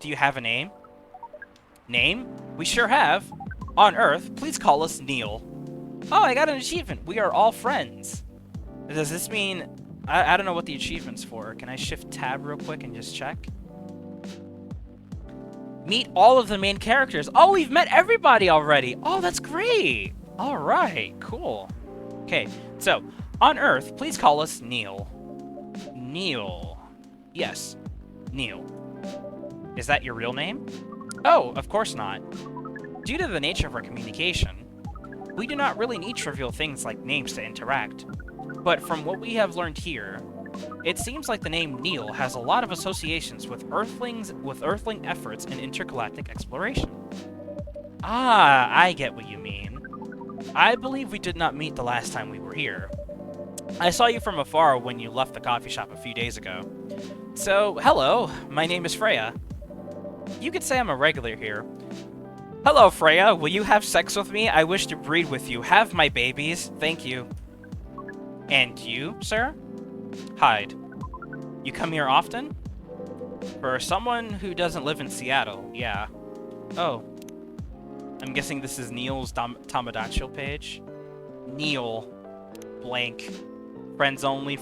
Do you have a name? Name? We sure have. On Earth, please call us Neil. Oh, I got an achievement. We are all friends. Does this mean I don't know what the achievement's for. Can I shift tab real quick and just check? Meet all of the main characters. Oh, we've met everybody already. Oh, that's great. All right, cool. Okay, so on Earth, please call us Neil. Neil. Yes, Neil. Is that your real name? Oh, of course not. Due to the nature of our communication, we do not really need trivial things like names to interact. But from what we have learned here, it seems like the name Neil has a lot of associations with Earthling efforts in intergalactic exploration. Ah, I get what you mean. I believe we did not meet the last time we were here. I saw you from afar when you left the coffee shop a few days ago. So, hello, my name is Freya. You could say I'm a regular here. Hello, Freya, will you have sex with me? I wish to breed with you. Have my babies. Thank you. And you, sir? Hyde. You come here often? For someone who doesn't live in Seattle, yeah. Oh. I'm guessing this is Neil's Tomodachi page. Neil. Blank. Friends only,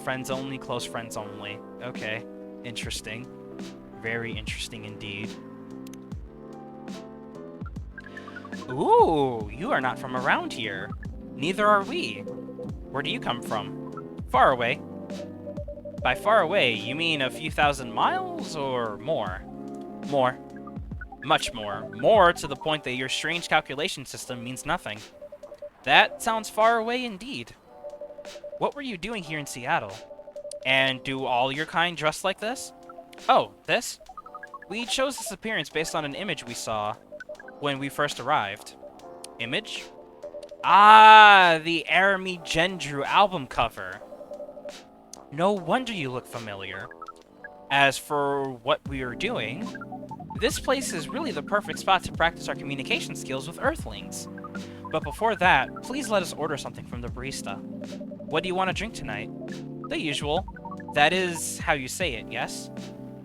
close friends only. Okay. Interesting. Very interesting indeed. Ooh, you are not from around here. Neither are we. Where do you come from? Far away. By far away, you mean a few thousand miles or more? More. Much more. More to the point that your strange calculation system means nothing. That sounds far away indeed. What were you doing here in Seattle? And do all your kind dress like this? Oh, this? We chose this appearance based on an image we saw when we first arrived. Image? Ah, the Arami Gendru album cover. No wonder you look familiar. As for what we are doing, this place is really the perfect spot to practice our communication skills with Earthlings. But before that, please let us order something from the barista. What do you want to drink tonight? The usual. That is how you say it, yes?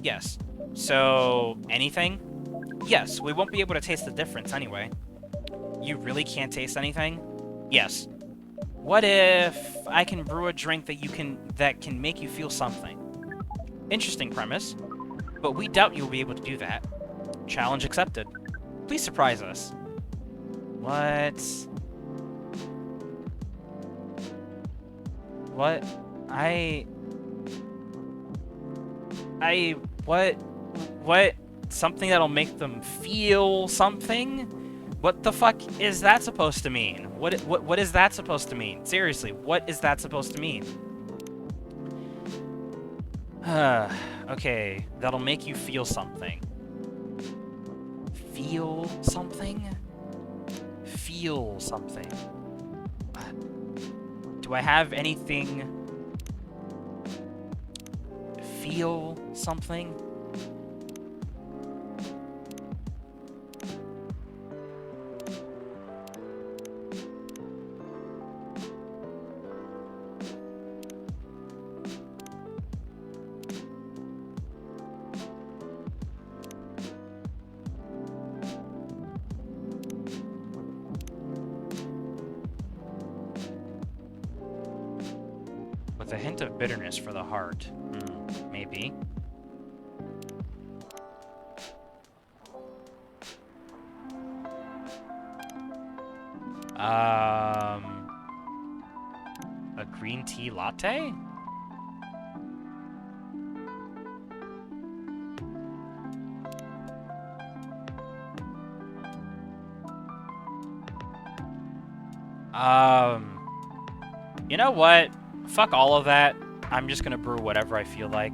Yes. So, anything? Yes, we won't be able to taste the difference anyway. You really can't taste anything? Yes. What if I can brew a drink that can make you feel something? Interesting premise, but we doubt you'll be able to do that. Challenge accepted. Please surprise us. What? What? What? Something that'll make them feel something? What the fuck is that supposed to mean? What is that supposed to mean? Seriously, what is that supposed to mean? Okay, that'll make you feel something. Feel something? Feel something. Do I have anything? Feel something? With a hint of bitterness for the heart. Maybe. A green tea latte? You know what? Fuck all of that. I'm just gonna brew whatever I feel like.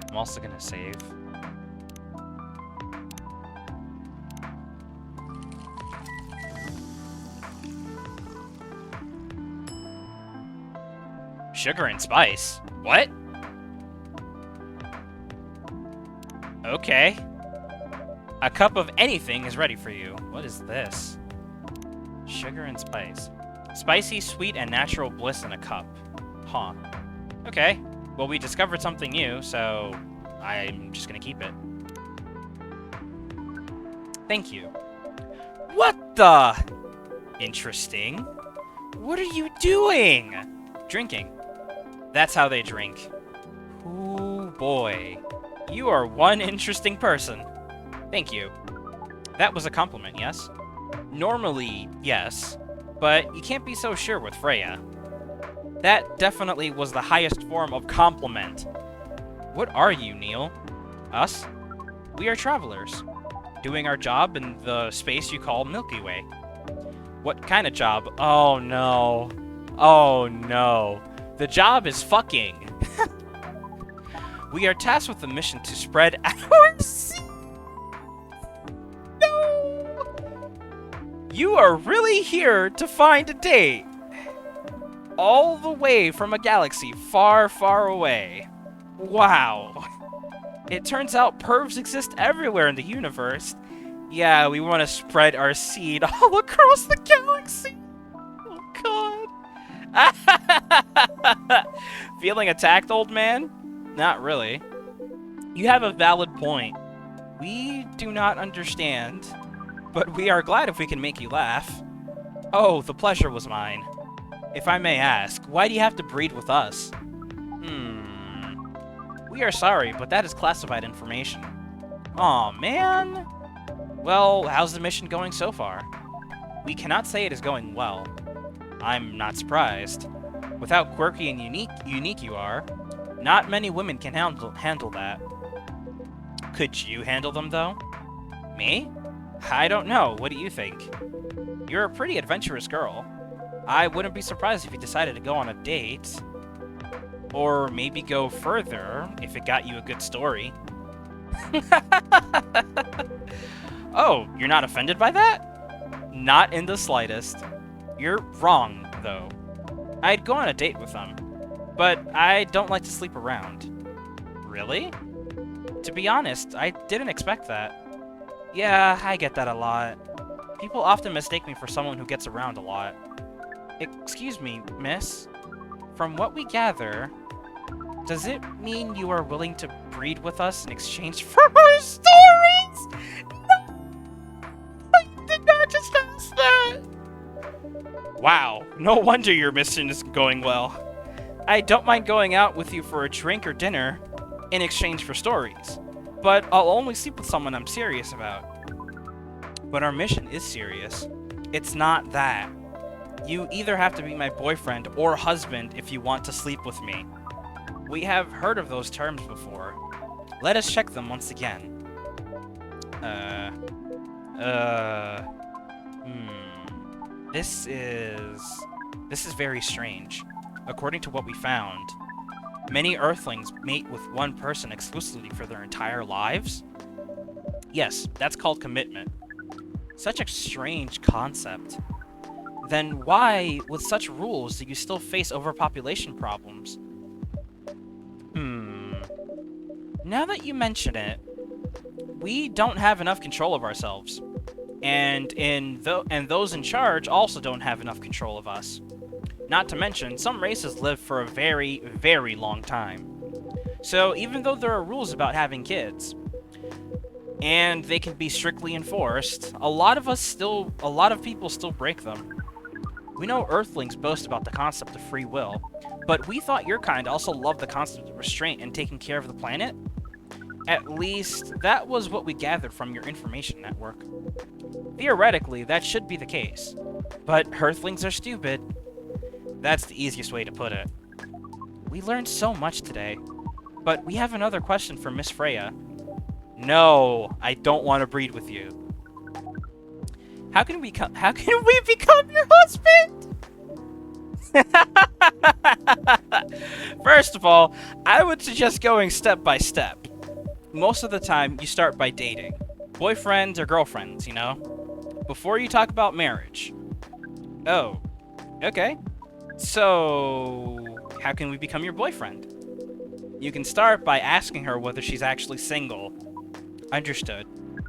I'm also gonna save. Sugar and spice? What? Okay. A cup of anything is ready for you. What is this? Sugar and spice. Spicy, sweet, and natural bliss in a cup. Huh. Okay. Well, we discovered something new, so I'm just gonna keep it. Thank you. What the? Interesting. What are you doing? Drinking. That's how they drink. Ooh, boy. You are one interesting person. Thank you. That was a compliment, yes? Normally, yes. But you can't be so sure with Freya. That definitely was the highest form of compliment. What are you, Neil? Us? We are travelers. Doing our job in the space you call Milky Way. What kind of job? Oh no. Oh no. The job is fucking. We are tasked with the mission to spread our seed. No! You are really here to find a date. All the way from a galaxy far, far away. Wow. It turns out pervs exist everywhere in the universe. Yeah, we want to spread our seed all across the galaxy. Oh, God. Feeling attacked, old man? Not really. You have a valid point. We do not understand, but we are glad if we can make you laugh. Oh, the pleasure was mine. If I may ask, why do you have to breed with us? We are sorry, but that is classified information. Aw, man. Well, how's the mission going so far? We cannot say it is going well. I'm not surprised. With how quirky and unique you are, not many women can handle that. Could you handle them, though? Me? I don't know. What do you think? You're a pretty adventurous girl. I wouldn't be surprised if you decided to go on a date. Or maybe go further, if it got you a good story. Oh, you're not offended by that? Not in the slightest. You're wrong, though. I'd go on a date with them, but I don't like to sleep around. Really? To be honest, I didn't expect that. Yeah, I get that a lot. People often mistake me for someone who gets around a lot. Excuse me, miss. From what we gather, does it mean you are willing to breed with us in exchange for our stories? No! I did not just ask that! Wow, no wonder your mission is going well. I don't mind going out with you for a drink or dinner in exchange for stories, but I'll only sleep with someone I'm serious about. But our mission is serious. It's not that. You either have to be my boyfriend or husband if you want to sleep with me. We have heard of those terms before. Let us check them once again. This is very strange. According to what we found, many Earthlings mate with one person exclusively for their entire lives? Yes, that's called commitment. Such a strange concept. Then why, with such rules, do you still face overpopulation problems? Now that you mention it, we don't have enough control of ourselves. And those in charge also don't have enough control of us. Not to mention, some races live for a very, very long time. So even though there are rules about having kids, and they can be strictly enforced, a lot of people still break them. We know Earthlings boast about the concept of free will, but we thought your kind also loved the concept of restraint and taking care of the planet? At least, that was what we gathered from your information network. Theoretically, that should be the case, but Earthlings are stupid. That's the easiest way to put it. We learned so much today, but we have another question for Miss Freya. No, I don't want to breed with you. How can we become your husband? First of all, I would suggest going step by step. Most of the time, you start by dating. Boyfriends or girlfriends, you know? Before you talk about marriage. Oh, okay. So, how can we become your boyfriend? You can start by asking her whether she's actually single. Understood.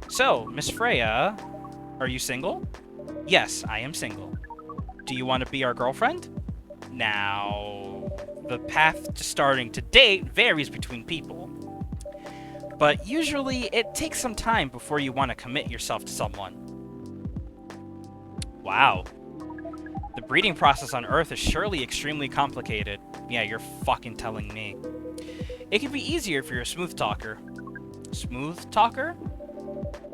So, Miss Freya, are you single? Yes, I am single. Do you want to be our girlfriend? Now, the path to starting to date varies between people. but usually it takes some time before you want to commit yourself to someone. Wow. The breeding process on Earth is surely extremely complicated. Yeah, you're fucking telling me. It could be easier if you're a smooth talker. Smooth talker?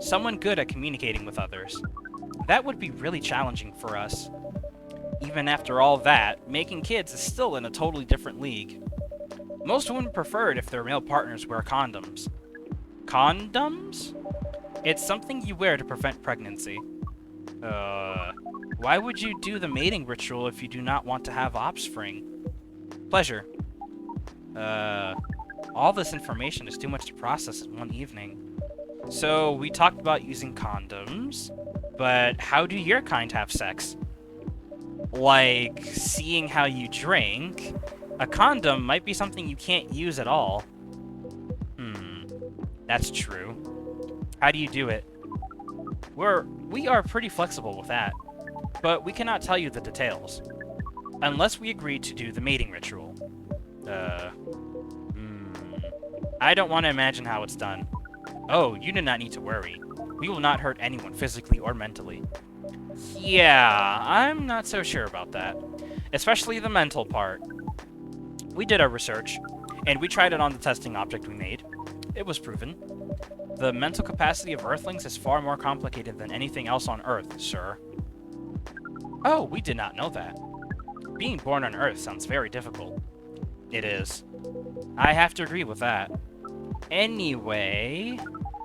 Someone good at communicating with others. That would be really challenging for us. Even after all that, making kids is still in a totally different league. Most women prefer it if their male partners wear condoms. Condoms? It's something you wear to prevent pregnancy. Why would you do the mating ritual if you do not want to have offspring? Pleasure. All this information is too much to process in one evening. So, we talked about using condoms, but how do your kind have sex? Like, seeing how you drink, a condom might be something you can't use at all. That's true. How do you do it? We are pretty flexible with that, but we cannot tell you the details. Unless we agree to do the mating ritual. I don't want to imagine how it's done. Oh, you do not need to worry. We will not hurt anyone physically or mentally. Yeah, I'm not so sure about that. Especially the mental part. We did our research, and we tried it on the testing object we made. It was proven. The mental capacity of Earthlings is far more complicated than anything else on Earth, sir. Oh, we did not know that. Being born on Earth sounds very difficult. It is. I have to agree with that. Anyway,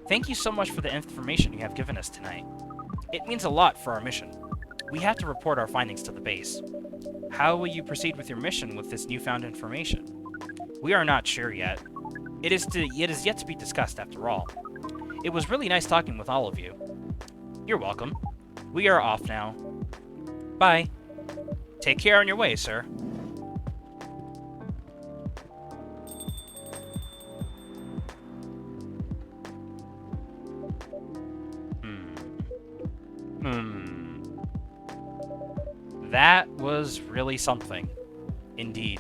thank you so much for the information you have given us tonight. It means a lot for our mission. We have to report our findings to the base. How will you proceed with your mission with this newfound information? We are not sure yet. It is yet to be discussed after all. It was really nice talking with all of you. You're welcome. We are off now. Bye. Take care on your way, sir. That was really something. Indeed.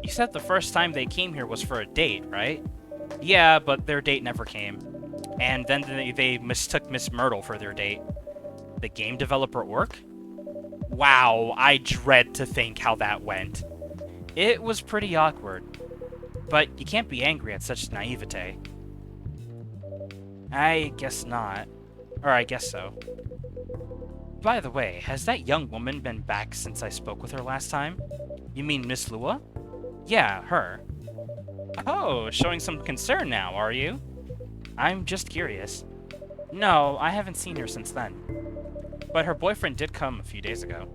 You said the first time they came here was for a date, right? Yeah, but their date never came. And then they mistook Miss Myrtle for their date. The game developer at work? Wow, I dread to think how that went. It was pretty awkward. But you can't be angry at such naivete. I guess not. Or I guess so. By the way, has that young woman been back since I spoke with her last time? You mean Miss Lua? Yeah, her. Oh, showing some concern now, are you? I'm just curious. No, I haven't seen her since then. But her boyfriend did come a few days ago.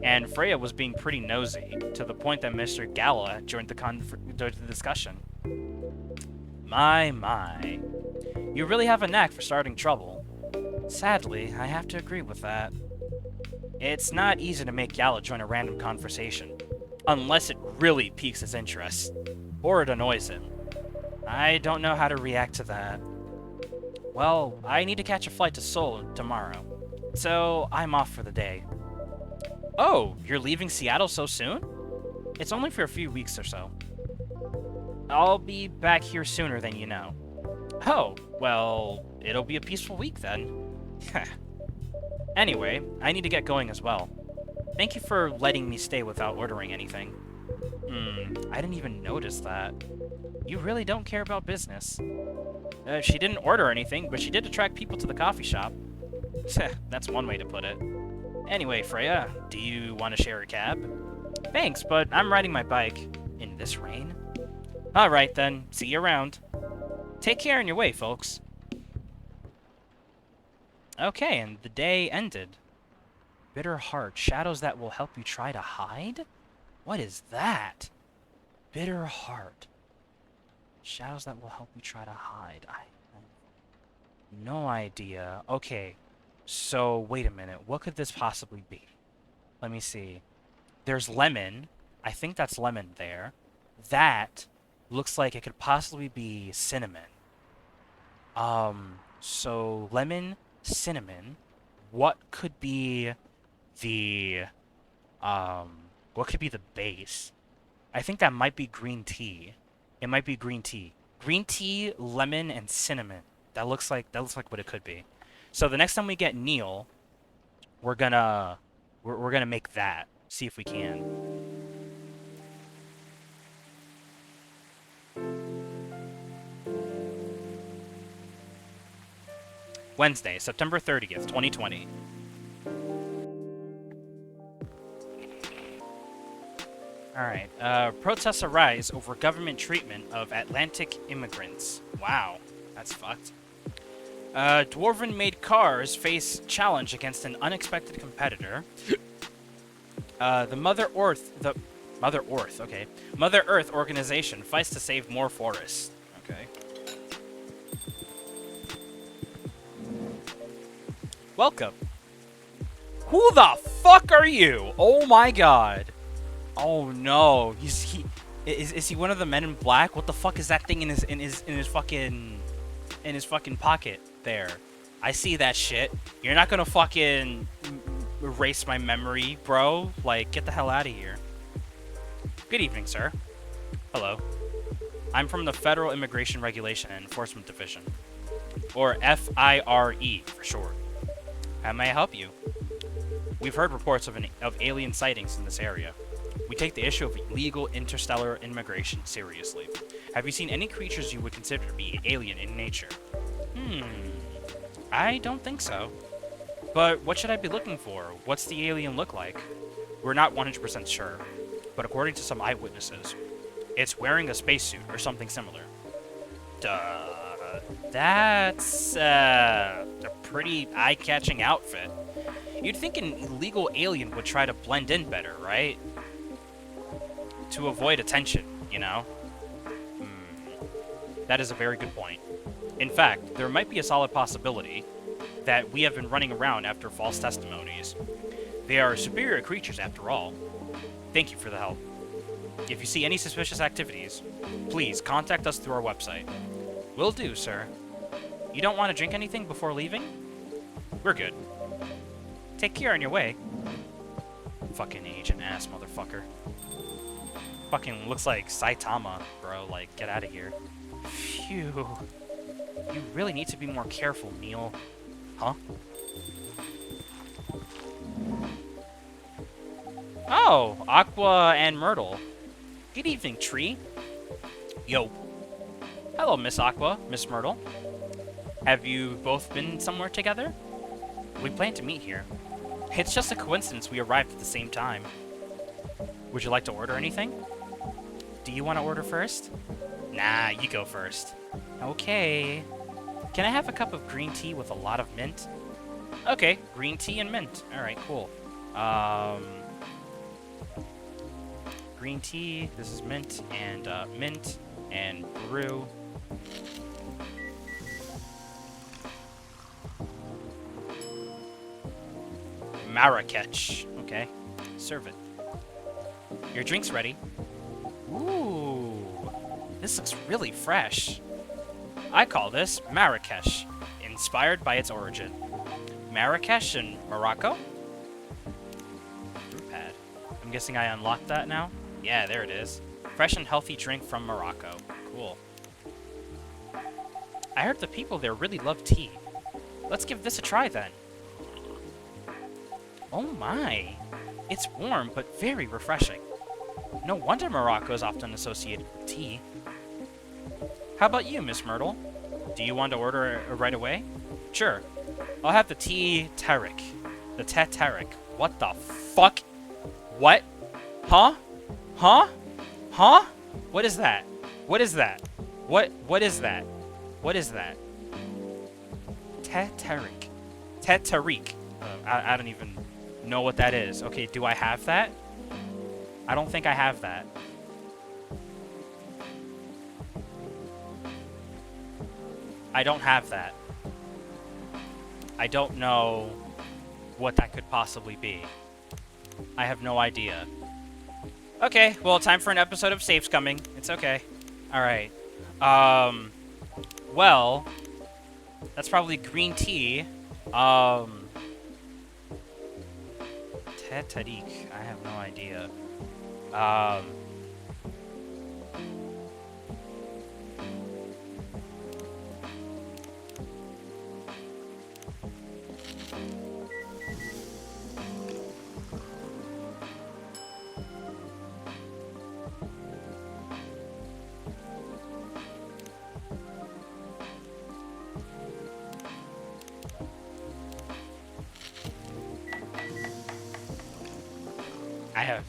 And Freya was being pretty nosy, to the point that Mr. Gala joined the discussion. My. You really have a knack for starting trouble. Sadly, I have to agree with that. It's not easy to make Gala join a random conversation, unless it really piques his interest, or it annoys him. I don't know how to react to that. Well, I need to catch a flight to Seoul tomorrow, so I'm off for the day. Oh, you're leaving Seattle so soon? It's only for a few weeks or so. I'll be back here sooner than you know. Oh, well, it'll be a peaceful week then. Anyway, I need to get going as well. Thank you for letting me stay without ordering anything. I didn't even notice that. You really don't care about business. She didn't order anything, but she did attract people to the coffee shop. That's one way to put it. Anyway, Freya, do you want to share a cab? Thanks, but I'm riding my bike. In this rain? Alright then, see you around. Take care on your way, folks. Okay, and the day ended. Bitter heart, shadows that will help you try to hide? What is that? Bitter heart. Shadows that will help you try to hide. I have no idea. Okay, so wait a minute. What could this possibly be? Let me see. There's lemon. I think that's lemon there. That looks like it could possibly be cinnamon. So lemon, cinnamon. What could be the what could be the base? I think that might be green tea. It might be green tea. Green tea, lemon, and cinnamon. That looks like what it could be. So the next time we get Neil, we're gonna we're gonna make that. See if we can. Wednesday, September 30th, 2020. Alright, protests arise over government treatment of Atlantic immigrants. Wow, that's fucked. Dwarven-made cars face challenge against an unexpected competitor. The Mother Earth, okay. Mother Earth organization fights to save more forests. Okay. Welcome. Who the fuck are you? Oh my god. Oh no. Is he one of the men in black? What the fuck is that thing in his fucking pocket there? I see that shit. You're not gonna fucking erase my memory, bro. Like, get the hell out of here. Good evening, sir. Hello. I'm from the Federal Immigration Regulation and Enforcement Division, or FIRE for short. How may I help you? We've heard reports of alien sightings in this area. We take the issue of illegal interstellar immigration seriously. Have you seen any creatures you would consider to be alien in nature? I don't think so. But what should I be looking for? What's the alien look like? We're not 100% sure, but according to some eyewitnesses, it's wearing a spacesuit or something similar. Duh. That's a pretty eye-catching outfit. You'd think an illegal alien would try to blend in better, right? To avoid attention, you know? That is a very good point. In fact, there might be a solid possibility that we have been running around after false testimonies. They are superior creatures after all. Thank you for the help. If you see any suspicious activities, please contact us through our website. Will do, sir. You don't want to drink anything before leaving? We're good. Take care on your way. Fucking agent ass motherfucker. Fucking looks like Saitama, bro. Like, get out of here. Phew. You really need to be more careful, Neil. Huh? Oh, Aqua and Myrtle. Good evening, Tree. Yo. Hello, Miss Aqua, Miss Myrtle. Have you both been somewhere together? We plan to meet here. It's just a coincidence we arrived at the same time. Would you like to order anything? Do you want to order first? Nah, you go first. Okay. Can I have a cup of green tea with a lot of mint? Okay, green tea and mint. Alright, cool. Green tea, this is mint and brew. Marrakech. Okay, serve it. Your drink's ready. Ooh, this looks really fresh. I call this Marrakesh, inspired by its origin. Marrakesh in Morocco? Brew pad. I'm guessing I unlocked that now? Yeah, there it is. Fresh and healthy drink from Morocco. Cool. I heard the people there really love tea. Let's give this a try then. Oh my. It's warm, but very refreshing. No wonder Morocco is often associated with tea. How about you, Miss Myrtle? Do you want to order it right away? Sure. I'll have the tea Tarek. The Tarek. What the fuck? What? Huh? Huh? Huh? What is that? What is that? What is that? What is that? Tarek. Tariq. I don't even know what that is. Okay, do I have that? I don't think I have that. I don't have that. I don't know what that could possibly be. I have no idea. Okay, well, time for an episode of Safes Coming. It's okay. Alright. Well, that's probably green tea. Tariq, I have no idea.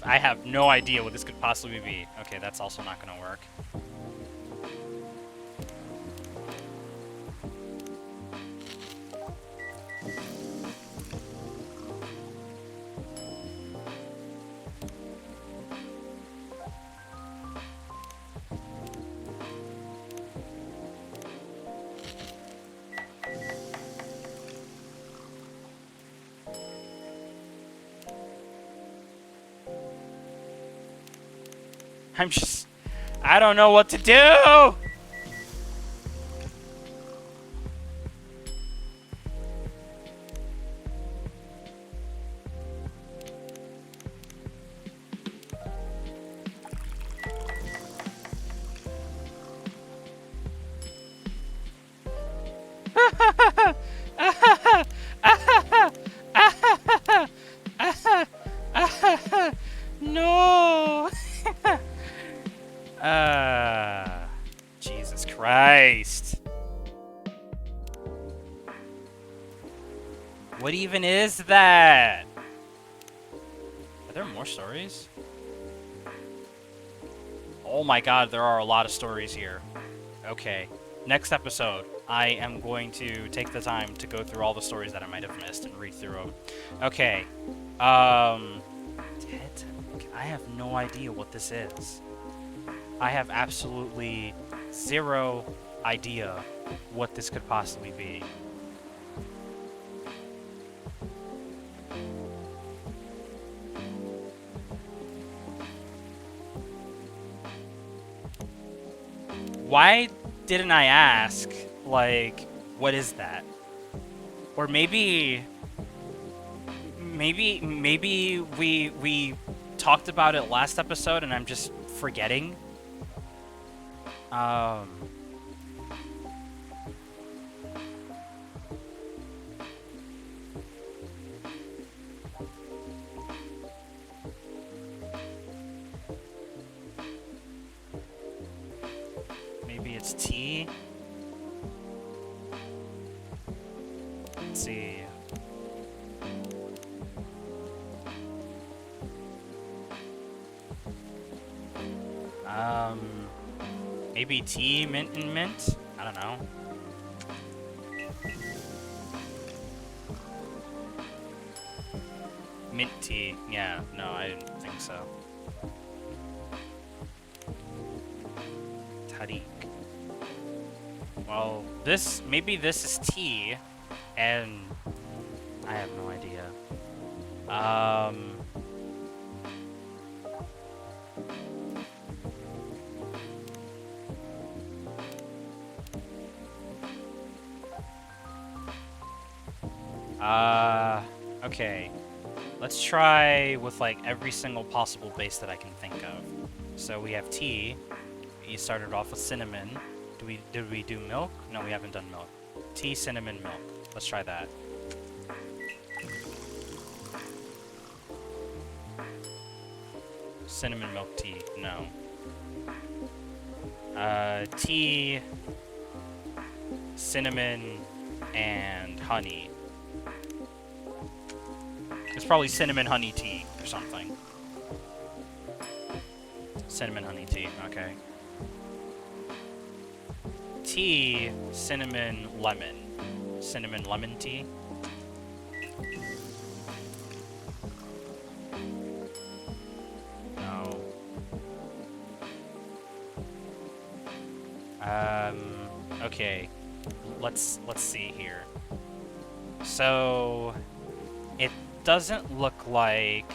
I have no idea what this could possibly be. Okay, that's also not gonna work. I don't know what to do! No! Jesus Christ. What even is that? Are there more stories? Oh my god, there are a lot of stories here. Okay. Next episode, I am going to take the time to go through all the stories that I might have missed and read through them. Okay. Titanic. I have no idea what this is. I have absolutely zero idea what this could possibly be. Why didn't I ask, like, what is that? Or maybe we talked about it last episode and I'm just forgetting. Maybe it's tea. Let's see. Maybe tea, mint and mint? I don't know. Mint tea. Yeah, no, I didn't think so. Tariq. Well, maybe this is tea, and I have no idea. Okay. Let's try with, like, every single possible base that I can think of. So we have tea. You started off with cinnamon. Did we do milk? No, we haven't done milk. Tea, cinnamon, milk. Let's try that. Cinnamon milk tea. No. Tea, cinnamon, and honey. It's probably cinnamon honey tea or something. Cinnamon honey tea, okay. Tea, cinnamon, lemon. Cinnamon lemon tea. No. Okay. Let's see here. So it doesn't look like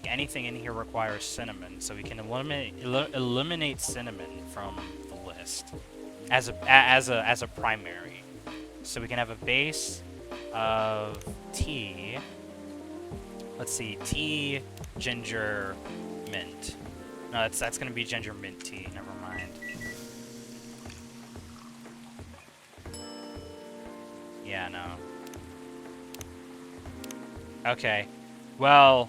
anything in here requires cinnamon, so we can eliminate cinnamon from the list as a primary. So we can have a base of tea. Let's see, tea, ginger, mint. No, that's gonna be ginger mint tea. Never mind. Yeah, no. Okay. Well,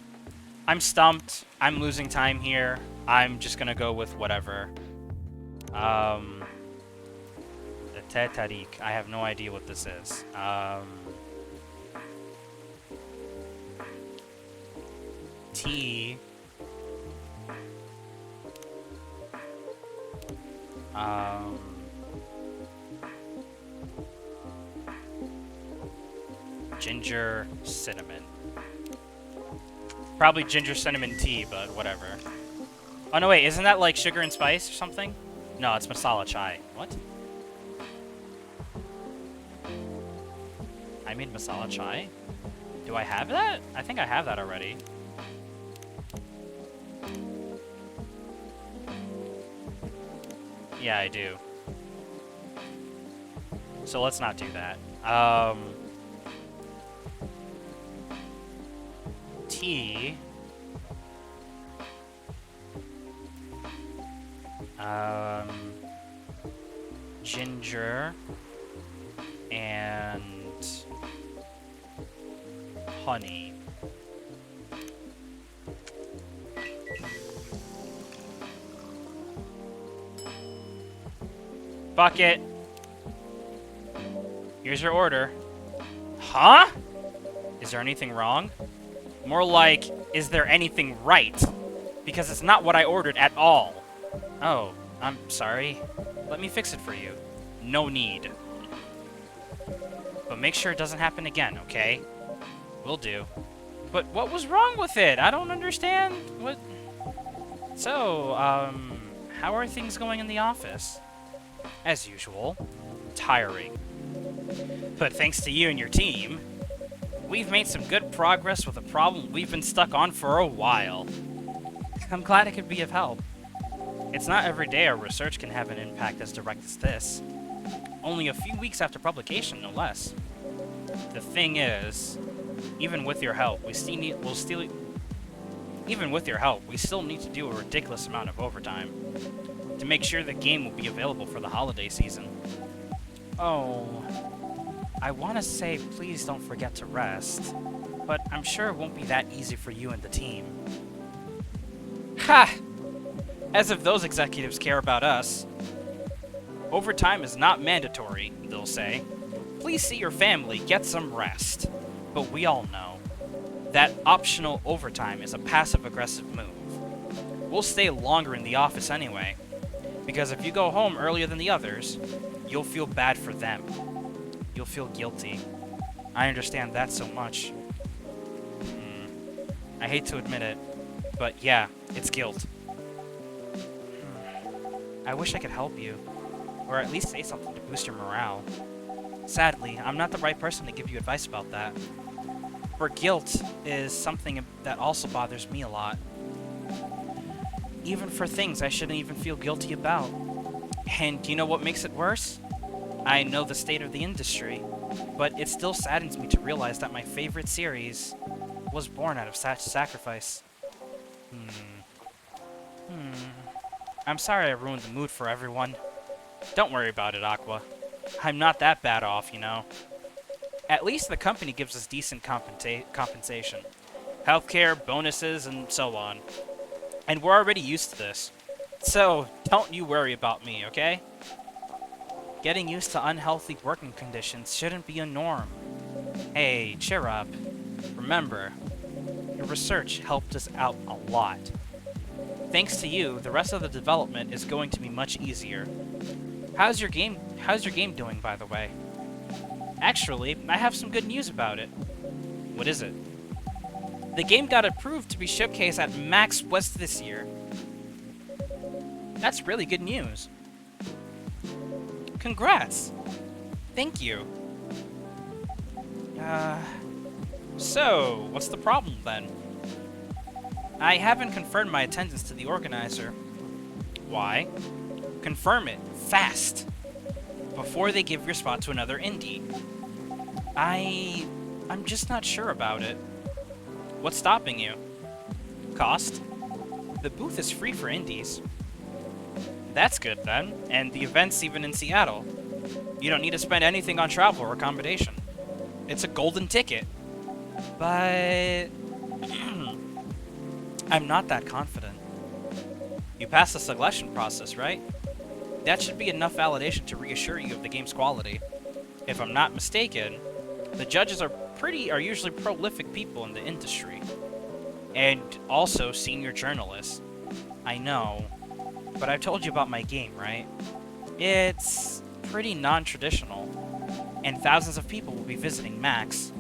I'm stumped. I'm losing time here. I'm just gonna go with whatever. The Tariq. I have no idea what this is. Tea. Ginger cinnamon. Probably ginger cinnamon tea, but whatever. Oh no, wait, isn't that like sugar and spice or something? No, it's masala chai. What? I made masala chai? Do I have that? I think I have that already. Yeah, I do. So let's not do that. Tea. Ginger. And honey. Fuck it. Here's your order. Huh? Is there anything wrong? More like, is there anything right? Because it's not what I ordered at all. Oh, I'm sorry. Let me fix it for you. No need. But make sure it doesn't happen again, okay? Will do. But what was wrong with it? I don't understand. What? So, how are things going in the office? As usual, tiring. But thanks to you and your team, we've made some good progress with a problem we've been stuck on for a while. I'm glad I could be of help. It's not every day our research can have an impact as direct as this. Only a few weeks after publication, no less. The thing is, even with your help, we still need to do a ridiculous amount of overtime to make sure the game will be available for the holiday season. Oh, I want to say please don't forget to rest, but I'm sure it won't be that easy for you and the team. Ha! As if those executives care about us. Overtime is not mandatory, they'll say. Please see your family, get some rest. But we all know that optional overtime is a passive-aggressive move. We'll stay longer in the office anyway, because if you go home earlier than the others, you'll feel bad for them. You'll feel guilty. I understand that so much. I hate to admit it, but yeah, it's guilt. I wish I could help you, or at least say something to boost your morale. Sadly, I'm not the right person to give you advice about that. For guilt is something that also bothers me a lot. Even for things I shouldn't even feel guilty about. And do you know what makes it worse? I know the state of the industry, but it still saddens me to realize that my favorite series was born out of such sacrifice. I'm sorry I ruined the mood for everyone. Don't worry about it, Aqua. I'm not that bad off, you know. At least the company gives us decent compensation. Healthcare, bonuses, and so on. And we're already used to this. So, don't you worry about me, okay? Getting used to unhealthy working conditions shouldn't be a norm. Hey, cheer up. Remember, your research helped us out a lot. Thanks to you, the rest of the development is going to be much easier. How's your game doing, by the way? Actually, I have some good news about it. What is it? The game got approved to be showcased at MAX West this year. That's really good news. Congrats! Thank you. So, what's the problem then? I haven't confirmed my attendance to the organizer. Why? Confirm it, fast! Before they give your spot to another indie. I'm just not sure about it. What's stopping you? Cost? The booth is free for indies. That's good then, and the event's even in Seattle. You don't need to spend anything on travel or accommodation. It's a golden ticket. But I'm not that confident. You passed the selection process, right? That should be enough validation to reassure you of the game's quality. If I'm not mistaken, the judges are usually prolific people in the industry. And also senior journalist. I know, but I've told you about my game, right? It's pretty non-traditional, and thousands of people will be visiting Max,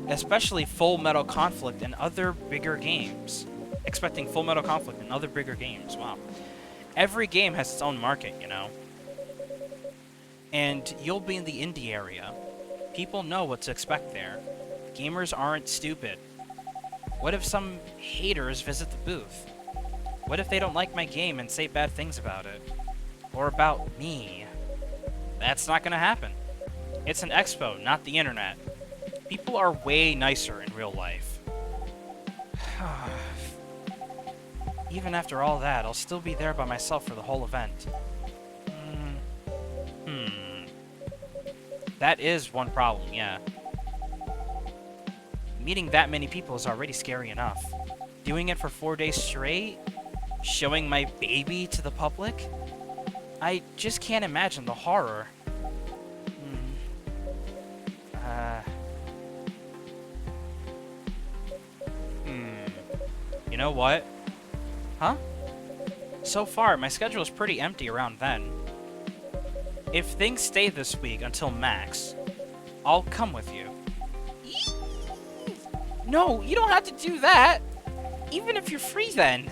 especially Full Metal Conflict and other bigger games. Expecting Full Metal Conflict and other bigger games, wow. Every game has its own market, you know? And you'll be in the indie area. People know what to expect there. Gamers aren't stupid. What if some haters visit the booth? What if they don't like my game and say bad things about it? Or about me? That's not gonna happen. It's an expo, not the internet. People are way nicer in real life. Even after all that, I'll still be there by myself for the whole event. That is one problem, yeah. Meeting that many people is already scary enough. Doing it for 4 days straight? Showing my baby to the public? I just can't imagine the horror. You know what? Huh? So far, my schedule is pretty empty around then. If things stay this week until Max, I'll come with you. No, you don't have to do that! Even if you're free then.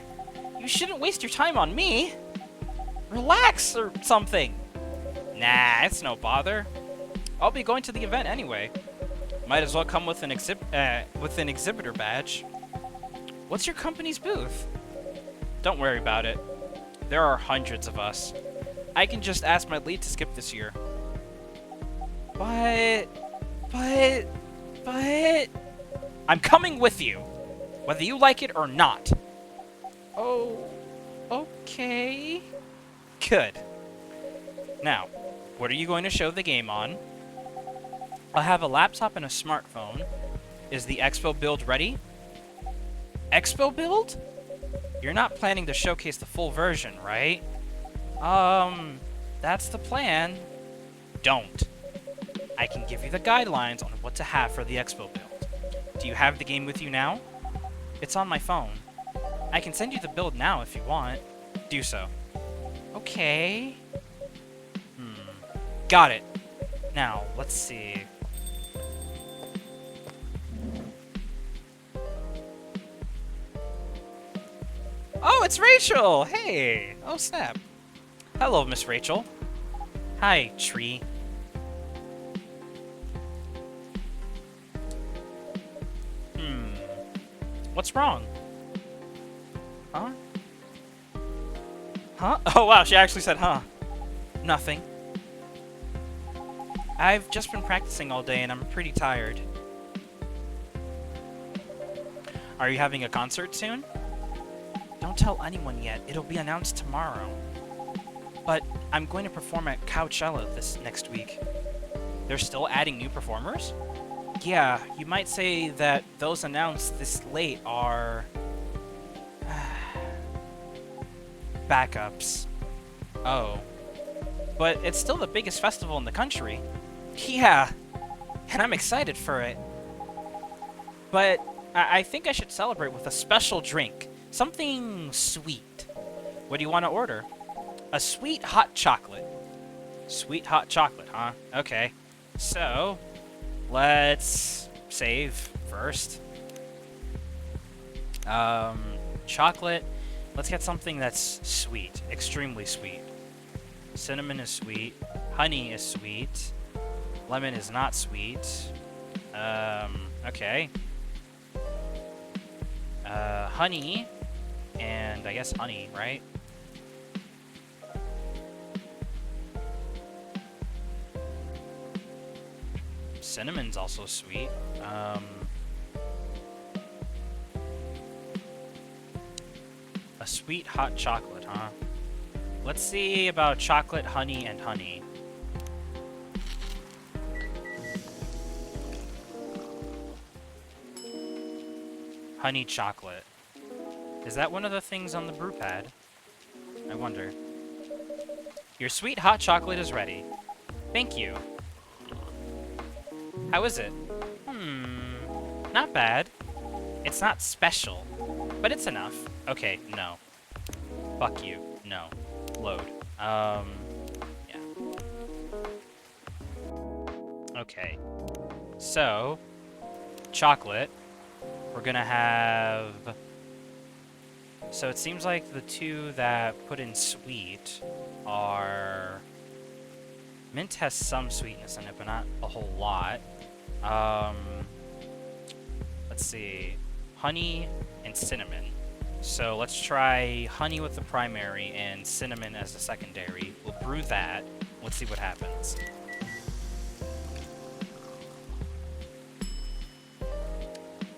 You shouldn't waste your time on me. Relax or something. Nah, it's no bother. I'll be going to the event anyway. Might as well come with an exhibitor badge. What's your company's booth? Don't worry about it. There are hundreds of us. I can just ask my lead to skip this year. But... I'm coming with you, whether you like it or not. Oh, okay. Good. Now, what are you going to show the game on? I'll have a laptop and a smartphone. Is the expo build ready? Expo build? You're not planning to showcase the full version, right? That's the plan. Don't. I can give you the guidelines on what to have for the expo build. Do you have the game with you now? It's on my phone. I can send you the build now if you want. Do so. Okay. Got it. Now, let's see. Oh, it's Rachel! Hey! Oh, snap. Hello, Miss Rachel. Hi, Tree. What's wrong? Huh? Huh? Oh, wow, she actually said, huh. Nothing. I've just been practicing all day and I'm pretty tired. Are you having a concert soon? Don't tell anyone yet. It'll be announced tomorrow. But I'm going to perform at Coachella this next week. They're still adding new performers? Yeah, you might say that those announced this late are... backups. Oh. But it's still the biggest festival in the country. Yeah, and I'm excited for it. But I think I should celebrate with a special drink. Something sweet. What do you want to order? A sweet hot chocolate. Sweet hot chocolate, huh? Okay. So, let's save first. Chocolate. Let's get something that's sweet. Extremely sweet. Cinnamon is sweet. Honey is sweet. Lemon is not sweet. Okay. Honey. And I guess honey, right? Cinnamon's also sweet. A sweet hot chocolate, huh? Let's see about chocolate, honey, and honey. Honey chocolate. Is that one of the things on the brew pad? I wonder. Your sweet hot chocolate is ready. Thank you. How is it? Not bad. It's not special, but it's enough. Okay, no. Fuck you. No. Load. Yeah. Okay. So, chocolate. We're gonna have... So it seems like the two that put in sweet are... Mint has some sweetness in it, but not a whole lot. Let's see. Honey and cinnamon. So let's try honey with the primary and cinnamon as the secondary. We'll brew that. Let's see what happens.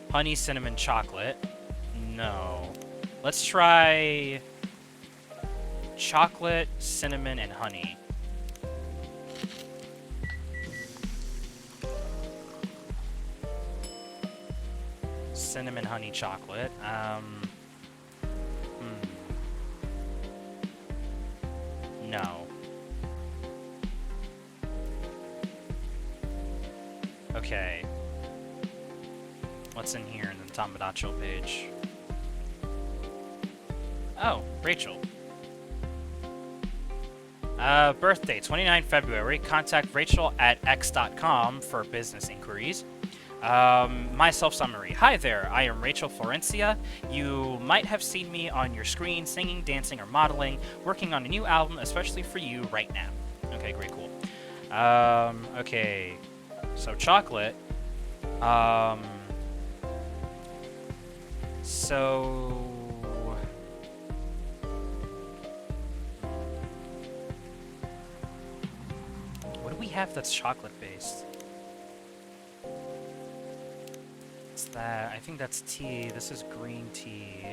Honey, cinnamon, chocolate. No. Let's try chocolate, cinnamon, and honey. Cinnamon, honey, chocolate. No. Okay. What's in here in the Tamagotchi page? Oh, Rachel. Birthday, 29 February. Contact Rachel at x.com for business inquiries. My self-summary. Hi there, I am Rachel Florencia. You might have seen me on your screen singing, dancing, or modeling, working on a new album especially for you right now. Okay, great, cool. Okay. So, chocolate. So... What do we have that's chocolate-based? What's that? I think that's tea. This is green tea.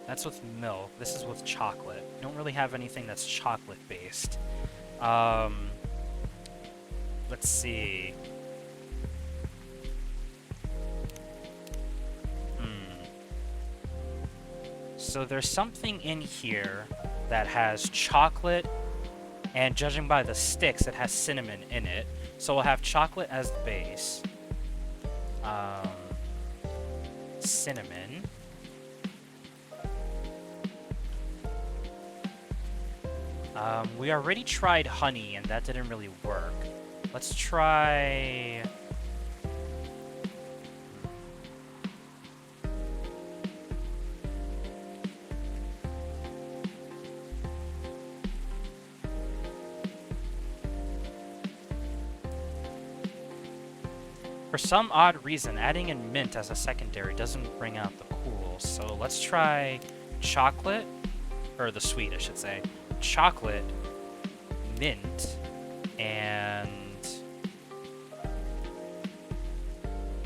That's with milk. This is with chocolate. We don't really have anything that's chocolate-based. Let's see. So there's something in here that has chocolate, and judging by the sticks, it has cinnamon in it. So we'll have chocolate as the base. Cinnamon. We already tried honey, and that didn't really work. Let's try... For some odd reason, adding in mint as a secondary doesn't bring out the cool, so let's try chocolate, or the sweet, I should say. Chocolate, mint, and...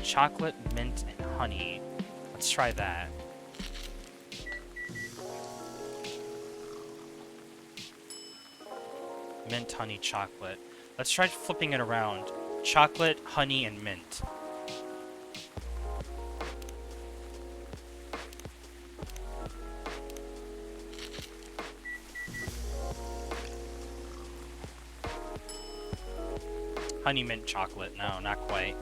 chocolate, mint, and honey. Let's try that. Mint, honey, chocolate. Let's try flipping it around. Chocolate, honey, and mint. Honey, mint, chocolate. No, not quite.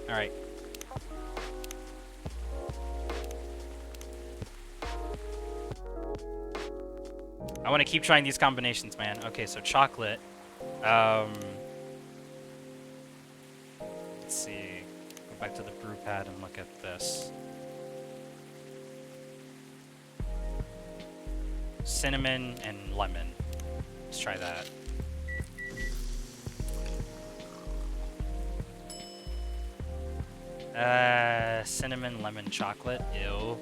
Alright. I want to keep trying these combinations, man. Okay, so chocolate. Let's see. Go back to the brew pad and look at this. Cinnamon and lemon. Let's try that. Cinnamon, lemon, chocolate. Ew.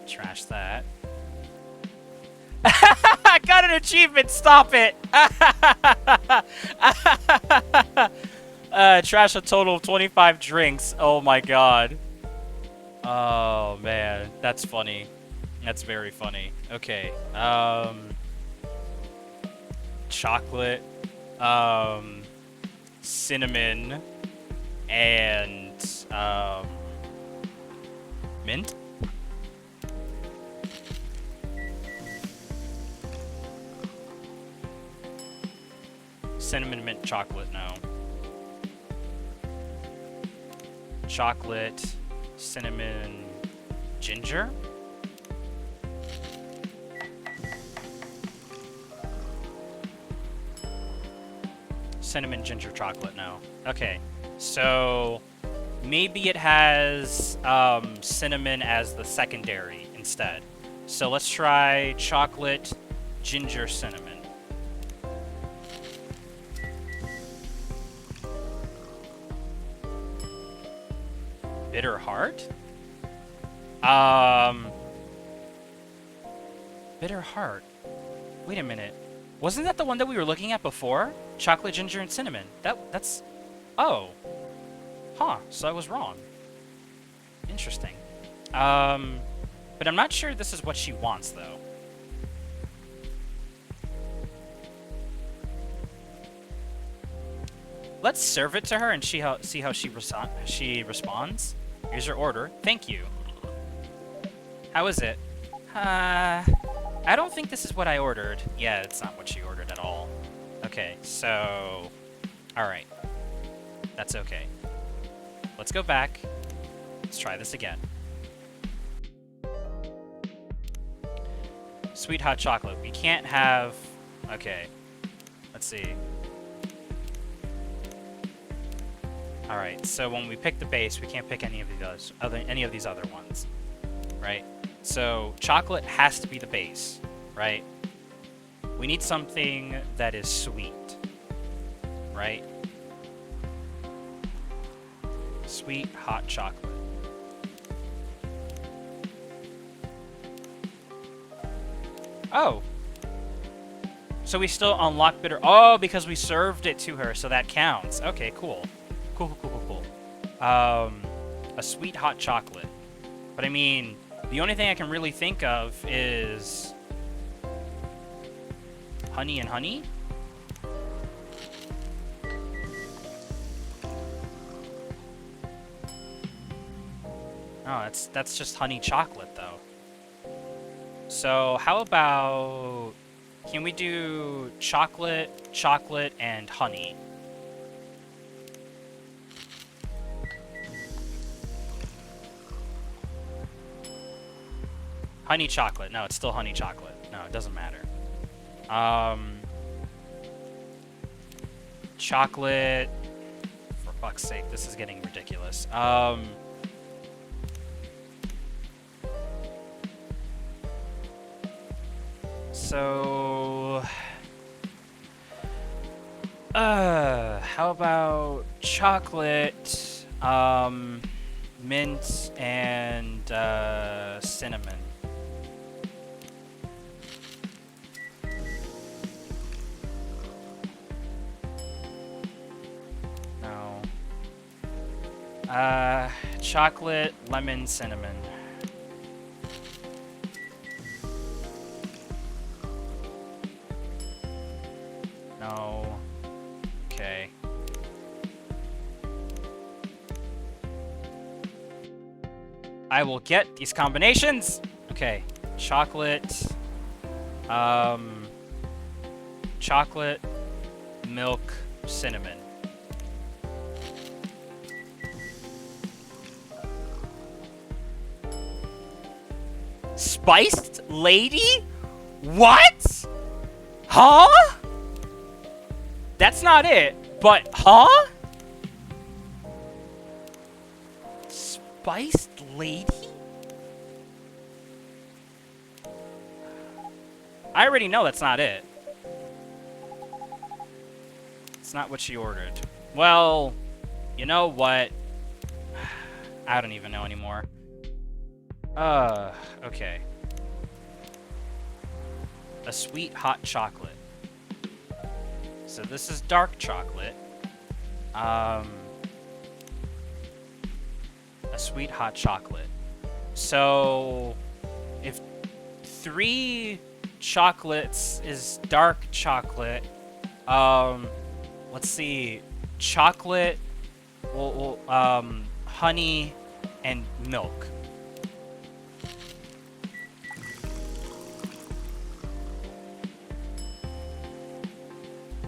Trash that. I got an achievement! Stop it! Trash a total of 25 drinks. Oh my god. Oh man, that's funny. That's very funny. Okay. Chocolate. Cinnamon. And, mint? Cinnamon, mint, chocolate, no. chocolate, cinnamon, ginger. Cinnamon, ginger, chocolate, no. Okay, so maybe it has cinnamon as the secondary instead. So let's try chocolate, ginger, cinnamon. Bitter heart? Bitter heart. Wait a minute. Wasn't that the one that we were looking at before? Chocolate, ginger, and cinnamon. That's... Oh. Huh, so I was wrong. Interesting. But I'm not sure this is what she wants, though. Let's serve it to her and see how she responds. Here's her order. Thank you. How is it? I don't think this is what I ordered. Yeah, it's not what she ordered at all. Okay, so... Alright. That's okay. Let's go back. Let's try this again. Sweet hot chocolate. We can't have... Okay. Let's see. Alright, so when we pick the base, we can't pick any of these other ones. Right? So, chocolate has to be the base, right? We need something that is sweet, right? Sweet hot chocolate. Oh. So we still unlock bitter... Oh, because we served it to her, so that counts. Okay, cool. Cool. A sweet hot chocolate. But I mean... The only thing I can really think of is honey and honey. Oh, that's just honey chocolate though. So how about, can we do chocolate, and honey? Honey chocolate. No, it's still honey chocolate. No, it doesn't matter. Chocolate. For fuck's sake, this is getting ridiculous. So... how about chocolate, mint, and, cinnamon? Chocolate, lemon, cinnamon. No. Okay. I will get these combinations! Okay. Chocolate. Chocolate, milk, cinnamon. Spiced lady? What? Huh? That's not it, but huh? Spiced lady? I already know that's not it. It's not what she ordered. Well, you know what? I don't even know anymore. Okay. A sweet hot chocolate. So this is dark chocolate. A sweet hot chocolate. So if 3 chocolates is dark chocolate, let's see, chocolate, honey, and milk.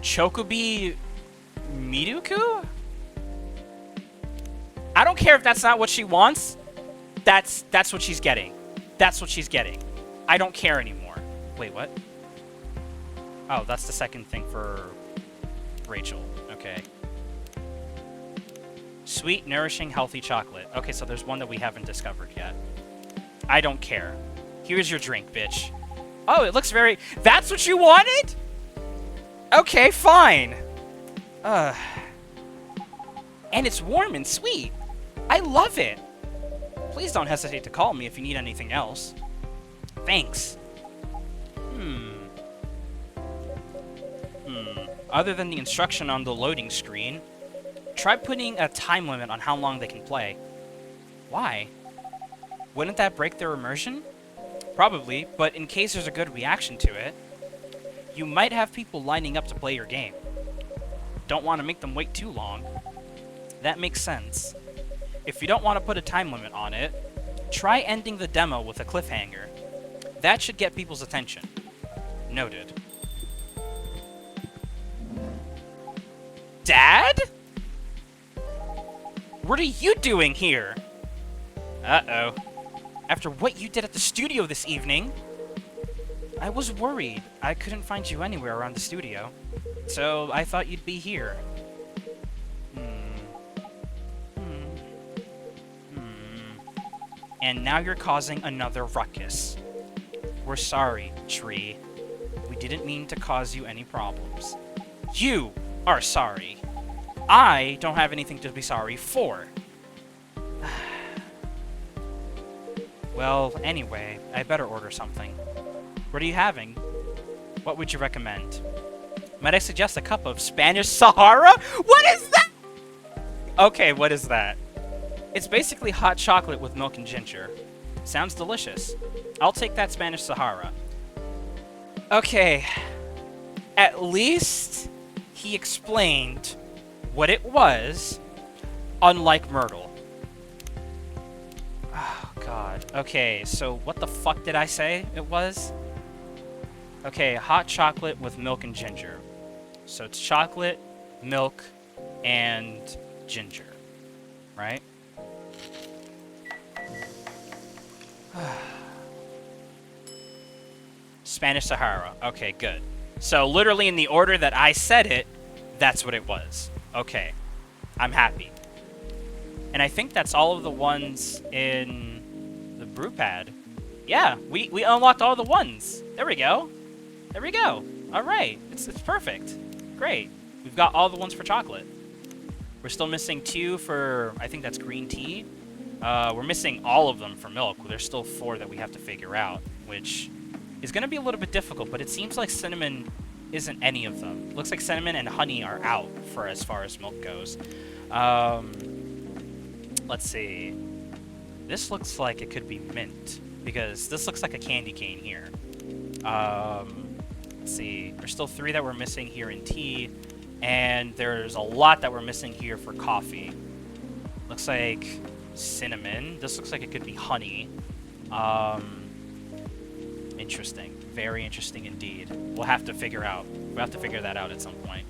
Chocobi Miruku? I don't care if that's not what she wants. That's what she's getting. That's what she's getting. I don't care anymore. Wait, what? Oh, that's the second thing for Rachel. Okay. Sweet, nourishing, healthy chocolate. Okay, so there's one that we haven't discovered yet. I don't care. Here's your drink, bitch. Oh, it looks very... That's what you wanted? Okay, fine. And it's warm and sweet. I love it. Please don't hesitate to call me if you need anything else. Thanks. Other than the instruction on the loading screen, try putting a time limit on how long they can play. Why? Wouldn't that break their immersion? Probably, but in case there's a good reaction to it, you might have people lining up to play your game. Don't want to make them wait too long. That makes sense. If you don't want to put a time limit on it, try ending the demo with a cliffhanger. That should get people's attention. Noted. Dad? What are you doing here? Uh-oh. After what you did at the studio this evening, I was worried I couldn't find you anywhere around the studio. So I thought you'd be here. And now you're causing another ruckus. We're sorry, Tree. We didn't mean to cause you any problems. You are sorry. I don't have anything to be sorry for. Well, anyway, I better order something. What are you having? What would you recommend? Might I suggest a cup of Spanish Sahara? What is that? Okay, what is that? It's basically hot chocolate with milk and ginger. Sounds delicious. I'll take that Spanish Sahara. Okay. At least he explained what it was, unlike Myrtle. Oh, God. Okay, so what the fuck did I say it was? Okay, hot chocolate with milk and ginger. So it's chocolate, milk, and ginger. Right? Spanish Sahara. Okay, good. So literally in the order that I said it, that's what it was. Okay. I'm happy. And I think that's all of the ones in the brew pad. Yeah, we unlocked all the ones. There we go. There we go. All right. It's perfect. Great. We've got all the ones for chocolate. We're still missing 2 for, I think that's green tea. We're missing all of them for milk. There's still 4 that we have to figure out, which is going to be a little bit difficult, but it seems like cinnamon isn't any of them. Looks like cinnamon and honey are out for as far as milk goes. Let's see. This looks like it could be mint, because this looks like a candy cane here. Let's see. There's still 3 that we're missing here in tea, and there's a lot that we're missing here for coffee. Looks like cinnamon. This looks like it could be honey. Interesting. Very interesting indeed. We'll have to figure that out at some point.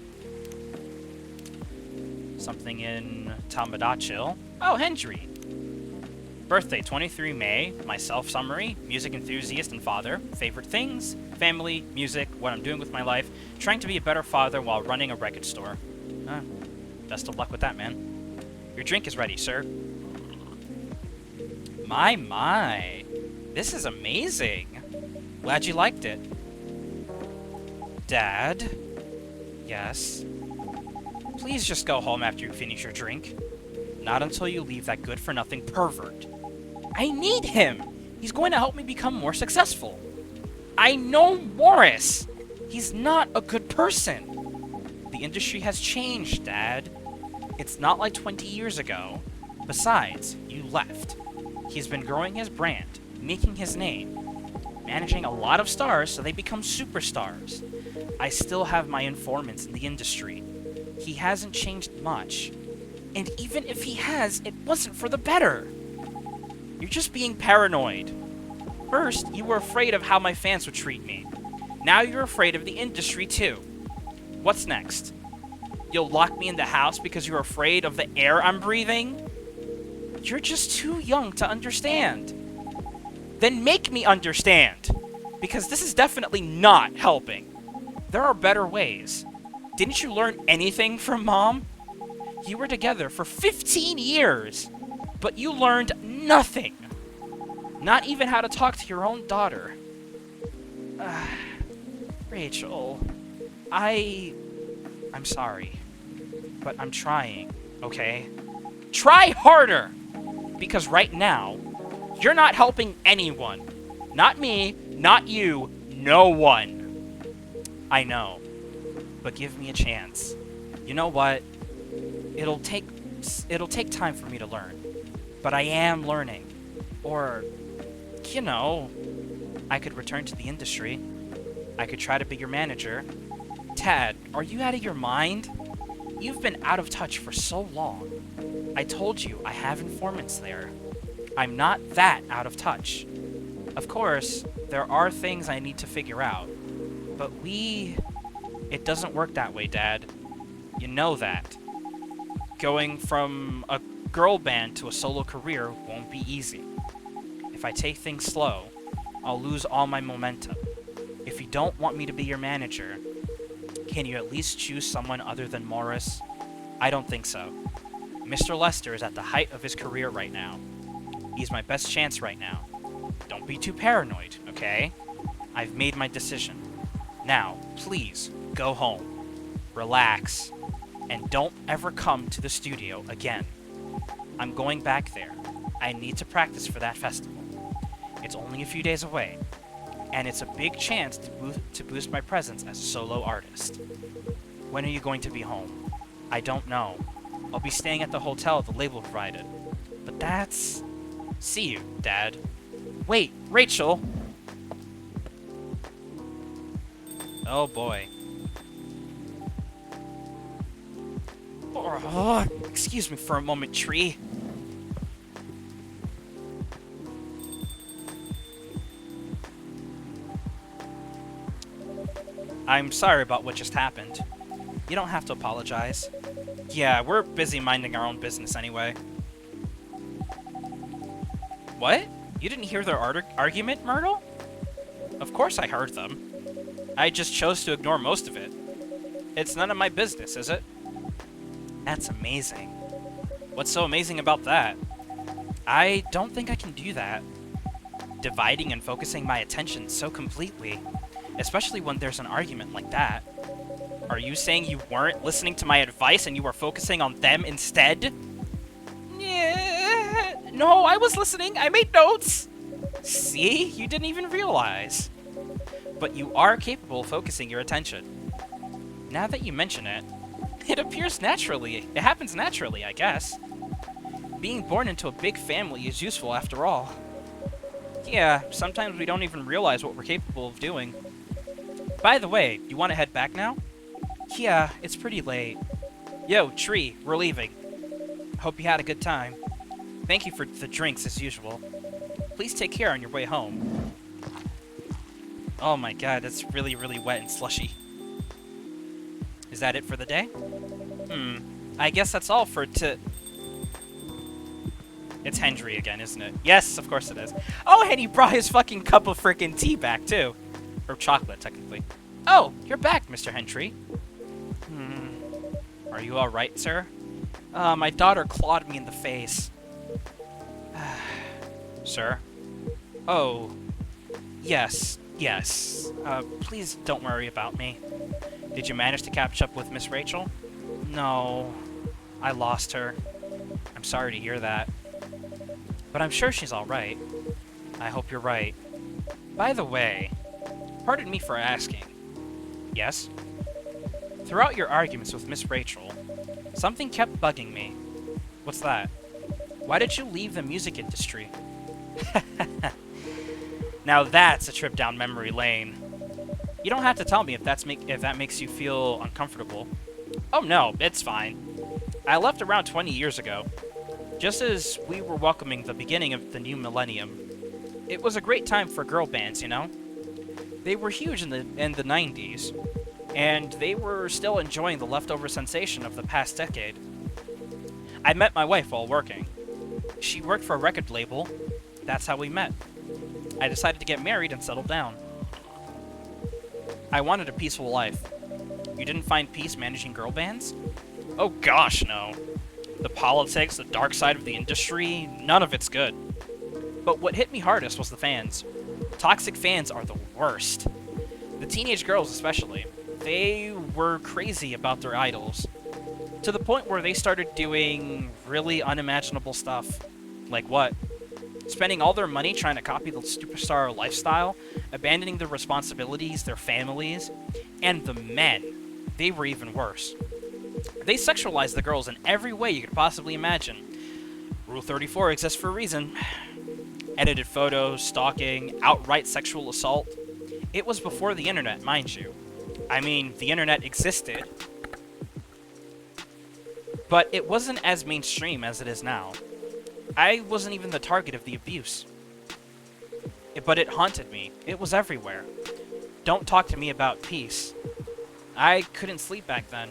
Something in Tomodachi. Oh, Hendry. Birthday, 23 May. Myself, summary. Music enthusiast and father. Favorite things. Family, music, what I'm doing with my life. Trying to be a better father while running a record store. Best of luck with that, man. Your drink is ready, sir. My. This is amazing. Glad you liked it. Dad? Yes? Please just go home after you finish your drink. Not until you leave that good-for-nothing pervert. I need him! He's going to help me become more successful. I know Morris! He's not a good person. The industry has changed, Dad. It's not like 20 years ago. Besides, you left. He's been growing his brand, making his name, managing a lot of stars so they become superstars. I still have my informants in the industry. He hasn't changed much. And even if he has, it wasn't for the better. You're just being paranoid. First, you were afraid of how my fans would treat me. Now you're afraid of the industry too. What's next? You'll lock me in the house because you're afraid of the air I'm breathing? You're just too young to understand. Then make me understand. Because this is definitely not helping. There are better ways. Didn't you learn anything from Mom? You were together for 15 years, but you learned nothing. Not even how to talk to your own daughter. Rachel, I'm sorry, but I'm trying, okay? Try harder! Because right now, you're not helping anyone. Not me, not you, no one. I know, but give me a chance. You know what? It'll take time for me to learn, but I am learning. Or, you know, I could return to the industry. I could try to be your manager. Tad, are you out of your mind? You've been out of touch for so long. I told you I have informants there. I'm not that out of touch. Of course, there are things I need to figure out, but it doesn't work that way, Dad. You know that. Going from a girl band to a solo career won't be easy. If I take things slow, I'll lose all my momentum. If you don't want me to be your manager, can you at least choose someone other than Morris? I don't think so. Mr. Lester is at the height of his career right now. He's my best chance right now. Don't be too paranoid, okay? I've made my decision. Now, please, go home. Relax. And don't ever come to the studio again. I'm going back there. I need to practice for that festival. It's only a few days away, and it's a big chance to boost my presence as a solo artist. When are you going to be home? I don't know. I'll be staying at the hotel the label provided. But that's... See you, Dad. Wait, Rachel! Oh boy. Oh, excuse me for a moment, Tree. I'm sorry about what just happened. You don't have to apologize. Yeah, we're busy minding our own business anyway. What? You didn't hear their argument, Myrtle? Of course I heard them. I just chose to ignore most of it. It's none of my business, is it? That's amazing. What's so amazing about that? I don't think I can do that. Dividing and focusing my attention so completely, especially when there's an argument like that. Are you saying you weren't listening to my advice and you were focusing on them instead? Yeah. No, I was listening. I made notes. See? You didn't even realize. But you are capable of focusing your attention. Now that you mention it, it appears naturally. It happens naturally, I guess. Being born into a big family is useful after all. Yeah, sometimes we don't even realize what we're capable of doing. By the way, you want to head back now? Yeah, it's pretty late. Yo, Tree, we're leaving. Hope you had a good time. Thank you for the drinks as usual. Please take care on your way home. Oh my god, that's really, really wet and slushy. Is that it for the day? I guess that's all for It's Hendry again, isn't it? Yes, of course it is. Oh, and he brought his fucking cup of frickin' tea back, too. Or chocolate, technically. Oh, you're back, Mr. Hendry. Are you alright, sir? My daughter clawed me in the face. Sir? Oh, yes. Please don't worry about me. Did you manage to catch up with Miss Rachel? No, I lost her. I'm sorry to hear that. But I'm sure she's alright. I hope you're right. By the way, pardon me for asking. Yes? Throughout your arguments with Miss Rachel, something kept bugging me. What's that? Why did you leave the music industry? Now that's a trip down memory lane. You don't have to tell me if that makes you feel uncomfortable. Oh no, it's fine. I left around 20 years ago, just as we were welcoming the beginning of the new millennium. It was a great time for girl bands, you know? They were huge in the 90s, and they were still enjoying the leftover sensation of the past decade. I met my wife while working. She worked for a record label. That's how we met. I decided to get married and settle down. I wanted a peaceful life. You didn't find peace managing girl bands? Oh gosh, no. The politics, the dark side of the industry, none of it's good. But what hit me hardest was the fans. Toxic fans are the worst. The teenage girls especially. They were crazy about their idols. To the point where they started doing really unimaginable stuff. Like what? Spending all their money trying to copy the superstar lifestyle, abandoning their responsibilities, their families, and the men. They were even worse. They sexualized the girls in every way you could possibly imagine. Rule 34 exists for a reason. Edited photos, stalking, outright sexual assault. It was before the internet, mind you. I mean, the internet existed, but it wasn't as mainstream as it is now. I wasn't even the target of the abuse. But it haunted me. It was everywhere. Don't talk to me about peace. I couldn't sleep back then.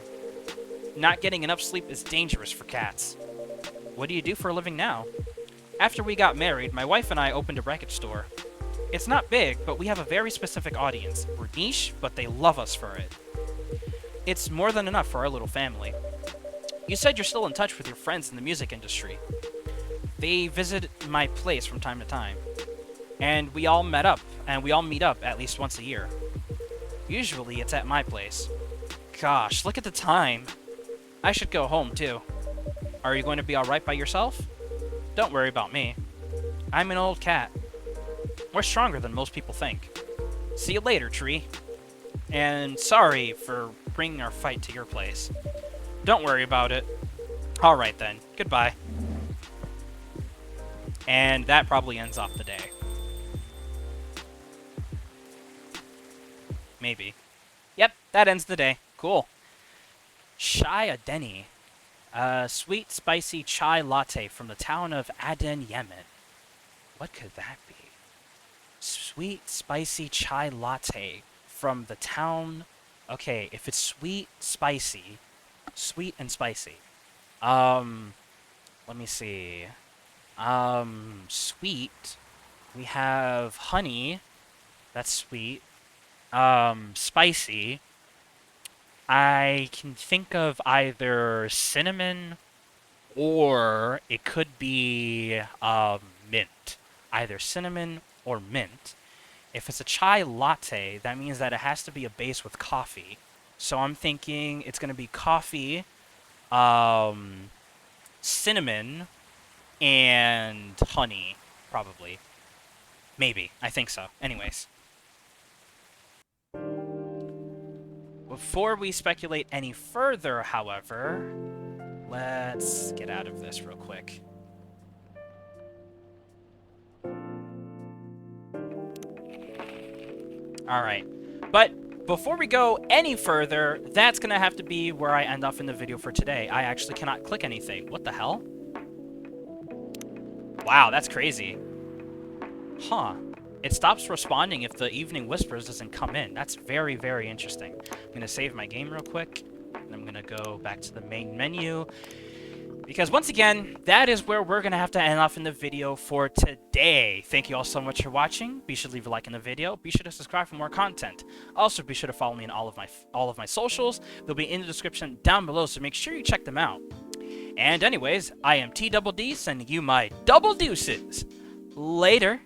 Not getting enough sleep is dangerous for cats. What do you do for a living now? After we got married, my wife and I opened a record store. It's not big, but we have a very specific audience. We're niche, but they love us for it. It's more than enough for our little family. You said you're still in touch with your friends in the music industry. They visit my place from time to time. And we all meet up at least once a year. Usually it's at my place. Gosh, look at the time. I should go home too. Are you going to be alright by yourself? Don't worry about me. I'm an old cat. We're stronger than most people think. See you later, Tree. And sorry for bringing our fight to your place. Don't worry about it. Alright then. Goodbye. And that probably ends off the day. Maybe. Yep, that ends the day. Cool. Chai Adeni. Sweet, spicy chai latte from the town of Aden, Yemen. What could that be? Sweet, spicy chai latte from the town... Okay, if it's sweet, spicy... Sweet and spicy. Let me see. Sweet. We have honey. That's sweet. Spicy. I can think of either cinnamon or it could be mint. Either cinnamon or mint. If it's a chai latte, that means that it has to be a base with coffee. So I'm thinking it's going to be coffee, cinnamon, and honey, probably. Maybe. I think so. Anyways. Before we speculate any further, however, let's get out of this real quick. Alright, but before we go any further, that's gonna have to be where I end off in the video for today. I actually cannot click anything. What the hell? Wow, that's crazy. Huh. It stops responding if the Evening Whispers doesn't come in. That's very, very interesting. I'm going to save my game real quick, and I'm going to go back to the main menu. Because once again, that is where we're going to have to end off in the video for today. Thank you all so much for watching. Be sure to leave a like in the video. Be sure to subscribe for more content. Also, be sure to follow me on all of my socials. They'll be in the description down below, so make sure you check them out. And anyways, I am T-Double-D, sending you my double deuces. Later.